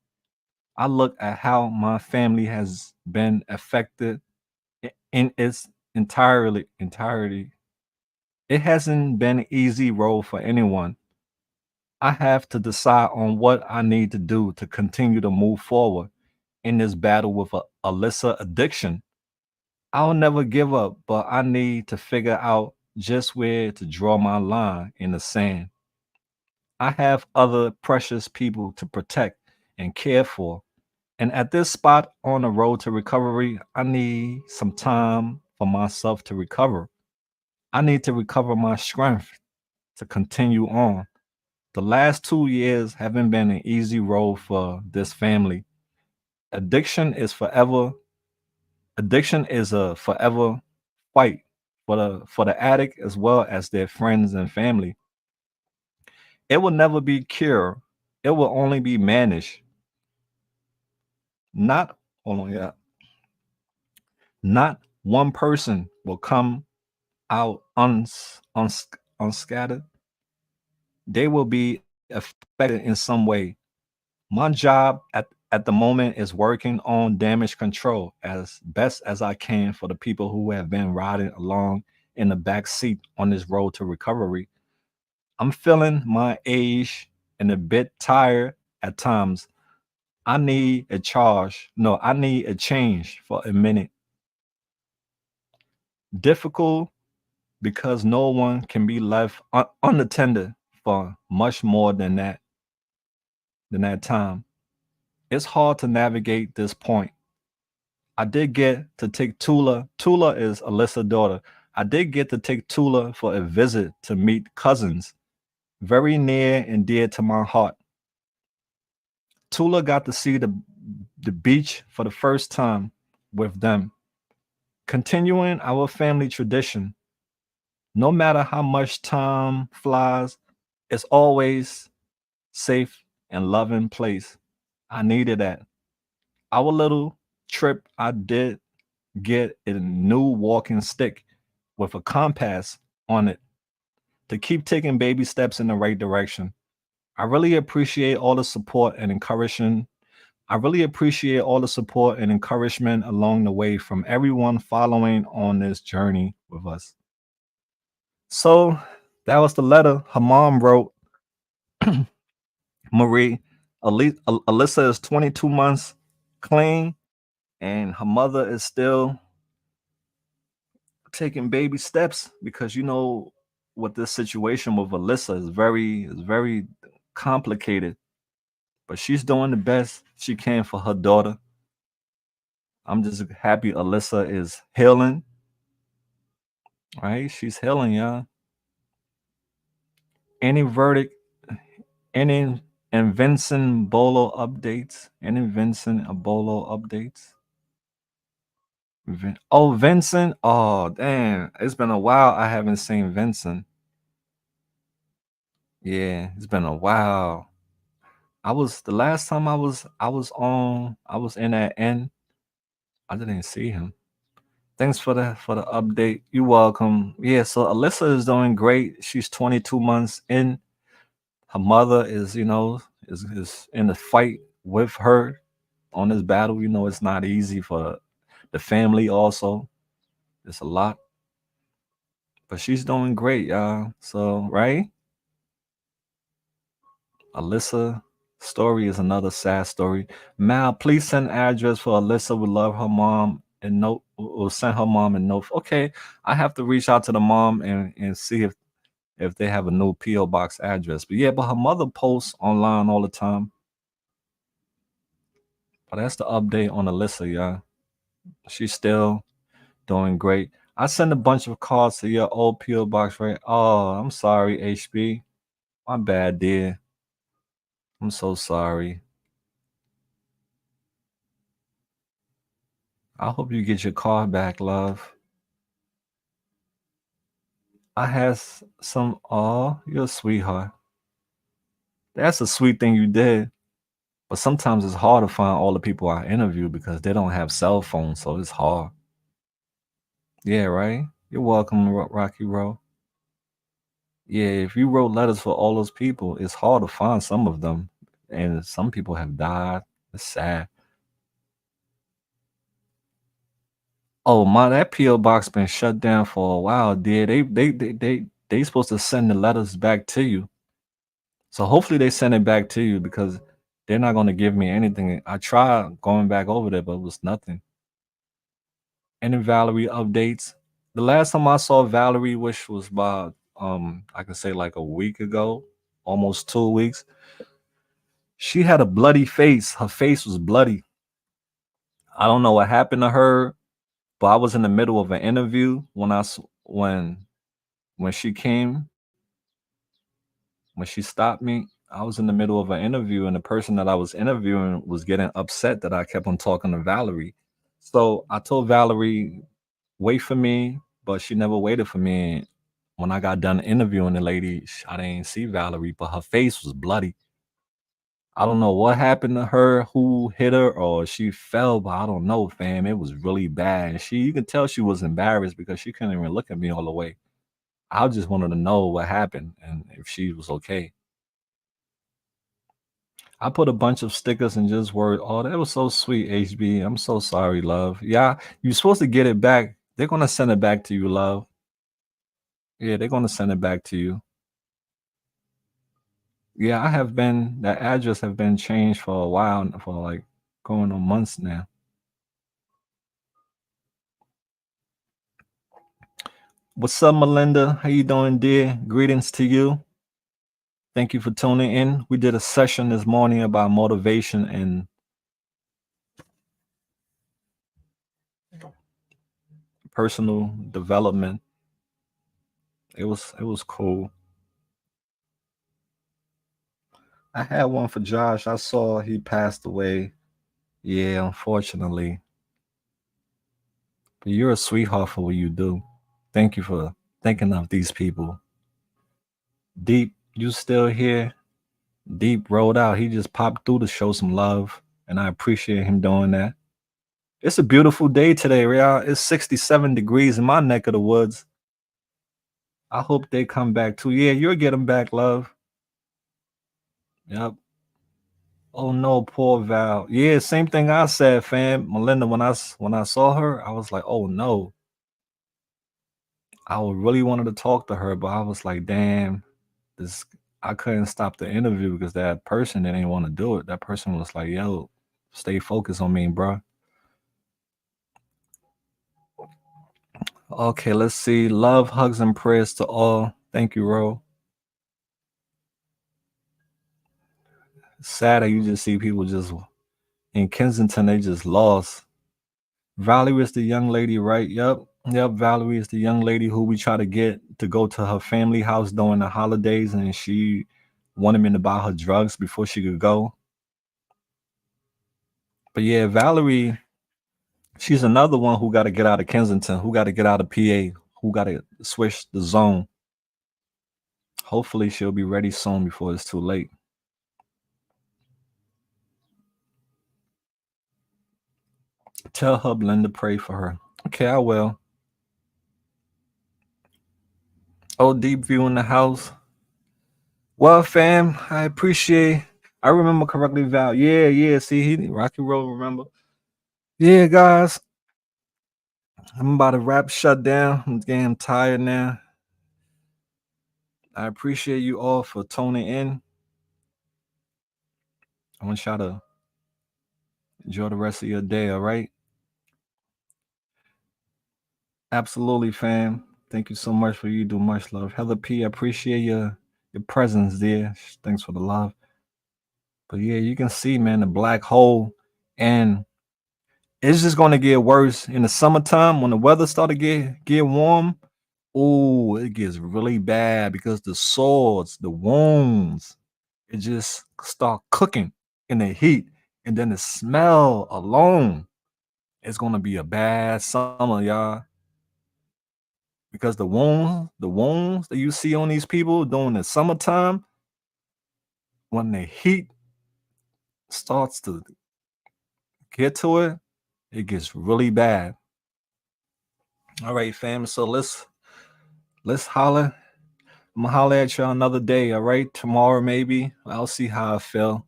I look at how my family has been affected in its entirety. It hasn't been an easy road for anyone. I have to decide on what I need to do to continue to move forward in this battle with Alyssa addiction. I'll never give up, but I need to figure out just where to draw my line in the sand. I have other precious people to protect and care for. And at this spot on the road to recovery, I need some time for myself to recover. I need to recover my strength to continue on. The last 2 years haven't been an easy road for this family. Addiction is forever, addiction is a forever fight for the addict as well as their friends and family. It will never be cured. It will only be managed. Not hold on, yeah. Not one person will come out unscattered. They will be affected in some way. My job at the moment is working on damage control as best as I can for the people who have been riding along in the back seat on this road to recovery. I'm feeling my age and a bit tired at times. I need a change for a minute. Difficult because no one can be left unattended for much more than that time. It's hard to navigate this point. I did get to take Tula. Tula is Alyssa's daughter. I did get to take Tula for a visit to meet cousins, very near and dear to my heart. Tula got to see the beach for the first time with them, continuing our family tradition. No matter how much time flies, It's always safe and loving place. I needed that. Our little trip, I did get a new walking stick with a compass on it to keep taking baby steps in the right direction. I really appreciate all the support and encouragement. I really appreciate all the support and encouragement along the way from everyone following on this journey with us. So that was the letter her mom wrote. Marie, Alyssa is 22 months clean, and her mother is still taking baby steps because you know what this situation with Alyssa is very complicated. But she's doing the best she can for her daughter. I'm just happy Alyssa is healing, right? She's healing, y'all. Any verdict, any and Vincent Bolo updates? Any Vincent Bolo updates? Oh, Vincent. Oh, damn. It's been a while. I haven't seen Vincent. Yeah, it's been a while. I was the last time I was in that end. I didn't see him. Thanks for the update. You're welcome. Yeah, so Alyssa is doing great. She's 22 months in. Her mother is, is in the fight with her on this battle. You know, it's not easy for the family also. It's a lot. But she's doing great, y'all. So, right? Alyssa story is another sad story. Mal, please send address for Alyssa. We love her mom and note. We'll send her mom a note. Okay, I have to reach out to the mom and see if they have a new PO box address. But yeah, but her mother posts online all the time. But that's the update on Alyssa, y'all. She's still doing great. I sent a bunch of cards to your old PO box, right? Oh, I'm sorry, HB. My bad, dear. I'm so sorry. I hope you get your car back, love. I had some. Oh, you're a sweetheart. That's a sweet thing you did. But sometimes it's hard to find all the people I interview because they don't have cell phones, so it's hard. Yeah, right. You're welcome, Rocky Row. Yeah, if you wrote letters for all those people, it's hard to find some of them, and some people have died. It's sad. Oh my, that PO box been shut down for a while, dear. They supposed to send the letters back to you. So hopefully they send it back to you because they're not gonna give me anything. I tried going back over there, but it was nothing. Any Valerie updates? The last time I saw Valerie, which was about I can say like a week ago, almost 2 weeks, she had a bloody face. Her face was bloody. I don't know what happened to her, but I was in the middle of an interview when she came, when she stopped me. I was in the middle of an interview, and the person that I was interviewing was getting upset that I kept on talking to Valerie. So I told Valerie, wait for me, but she never waited for me. When I got done interviewing the lady, I didn't see Valerie, but her face was bloody. I don't know what happened to her, who hit her, or she fell, but I don't know, fam. It was really bad. You could tell she was embarrassed because she couldn't even look at me all the way. I just wanted to know what happened and if she was okay. I put a bunch of stickers and just word. Oh, that was so sweet, HB. I'm so sorry, love. Yeah, you're supposed to get it back. They're gonna send it back to you, love. Yeah, they're gonna send it back to you. Yeah, I have been. That address have been changed for a while, for like going on months now. What's up, Melinda? How you doing, dear? Greetings to you. Thank you for tuning in. We did a session this morning about motivation and personal development. It was cool. I had one for Josh. I saw he passed away. Yeah, unfortunately. But you're a sweetheart for what you do. Thank you for thinking of these people. Deep. You still here? Deep rolled out. He just popped through to show some love, and I appreciate him doing that. It's a beautiful day today, Real. It's 67 degrees in my neck of the woods. I hope they come back too. Yeah, you'll get them back, love. Yep. Oh no, poor Val. Yeah, same thing I said, fam. Melinda, when I saw her, I was like, oh no. I really wanted to talk to her, but I was like, damn, this I couldn't stop the interview because that person didn't want to do it. That person was like, yo, stay focused on me, bro. Okay, let's see. Love, hugs, and prayers to all. Thank you, Ro. Sad that you just see people just in Kensington, they just lost. Valerie is the young lady, right? Yep. Yep. Valerie is the young lady who we try to get to go to her family house during the holidays, and she wanted me to buy her drugs before she could go. But yeah, Valerie, she's another one who got to get out of Kensington, who got to get out of PA, who got to switch the zone. Hopefully, she'll be ready soon before it's too late. Tell her Blend to pray for her. Okay, I will. Oh, Deep View in the house. Well, fam, I appreciate. I remember correctly, Val. Yeah, yeah. See, he Rocky Road. Remember? Yeah, guys. I'm about to wrap shut down. I'm getting tired now. I appreciate you all for tuning in. I want y'all to enjoy the rest of your day. All right. Absolutely, fam. Thank you so much for you. Do much love, Heather P. I appreciate your presence there. Thanks for the love. But yeah, you can see, man, the black hole, and it's just gonna get worse in the summertime when the weather start to get warm. Oh, it gets really bad because the swords, the wounds, it just start cooking in the heat, and then the smell alone, it's gonna be a bad summer, y'all. Because the wounds that you see on these people during the summertime, when the heat starts to get to it, it gets really bad. All right, fam. So let's holler. I'm gonna holler at y'all another day. All right, tomorrow maybe. I'll see how I feel.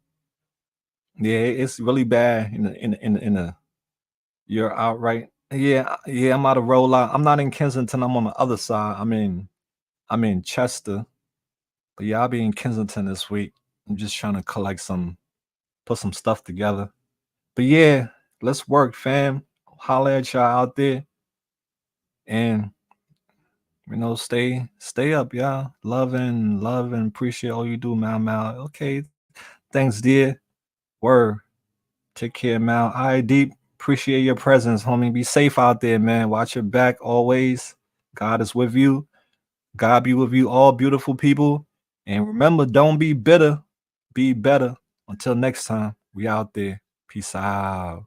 Yeah, it's really bad in the you're out right. Yeah, yeah. I'm out of roll out. I'm not in Kensington. I'm on the other side. I'm in Chester. But yeah, I'll be in Kensington this week. I'm just trying to collect put some stuff together. But yeah, let's work, fam. Holler at y'all out there, and stay up, y'all. Love and appreciate all you do, Mal. Okay, thanks, dear. Word. Take care, Mal. All right, Deep. Appreciate your presence, homie. Be safe out there, man. Watch your back always. God is with you. God be with you, all beautiful people. And remember, don't be bitter. Be better. Until next time, we out there. Peace out.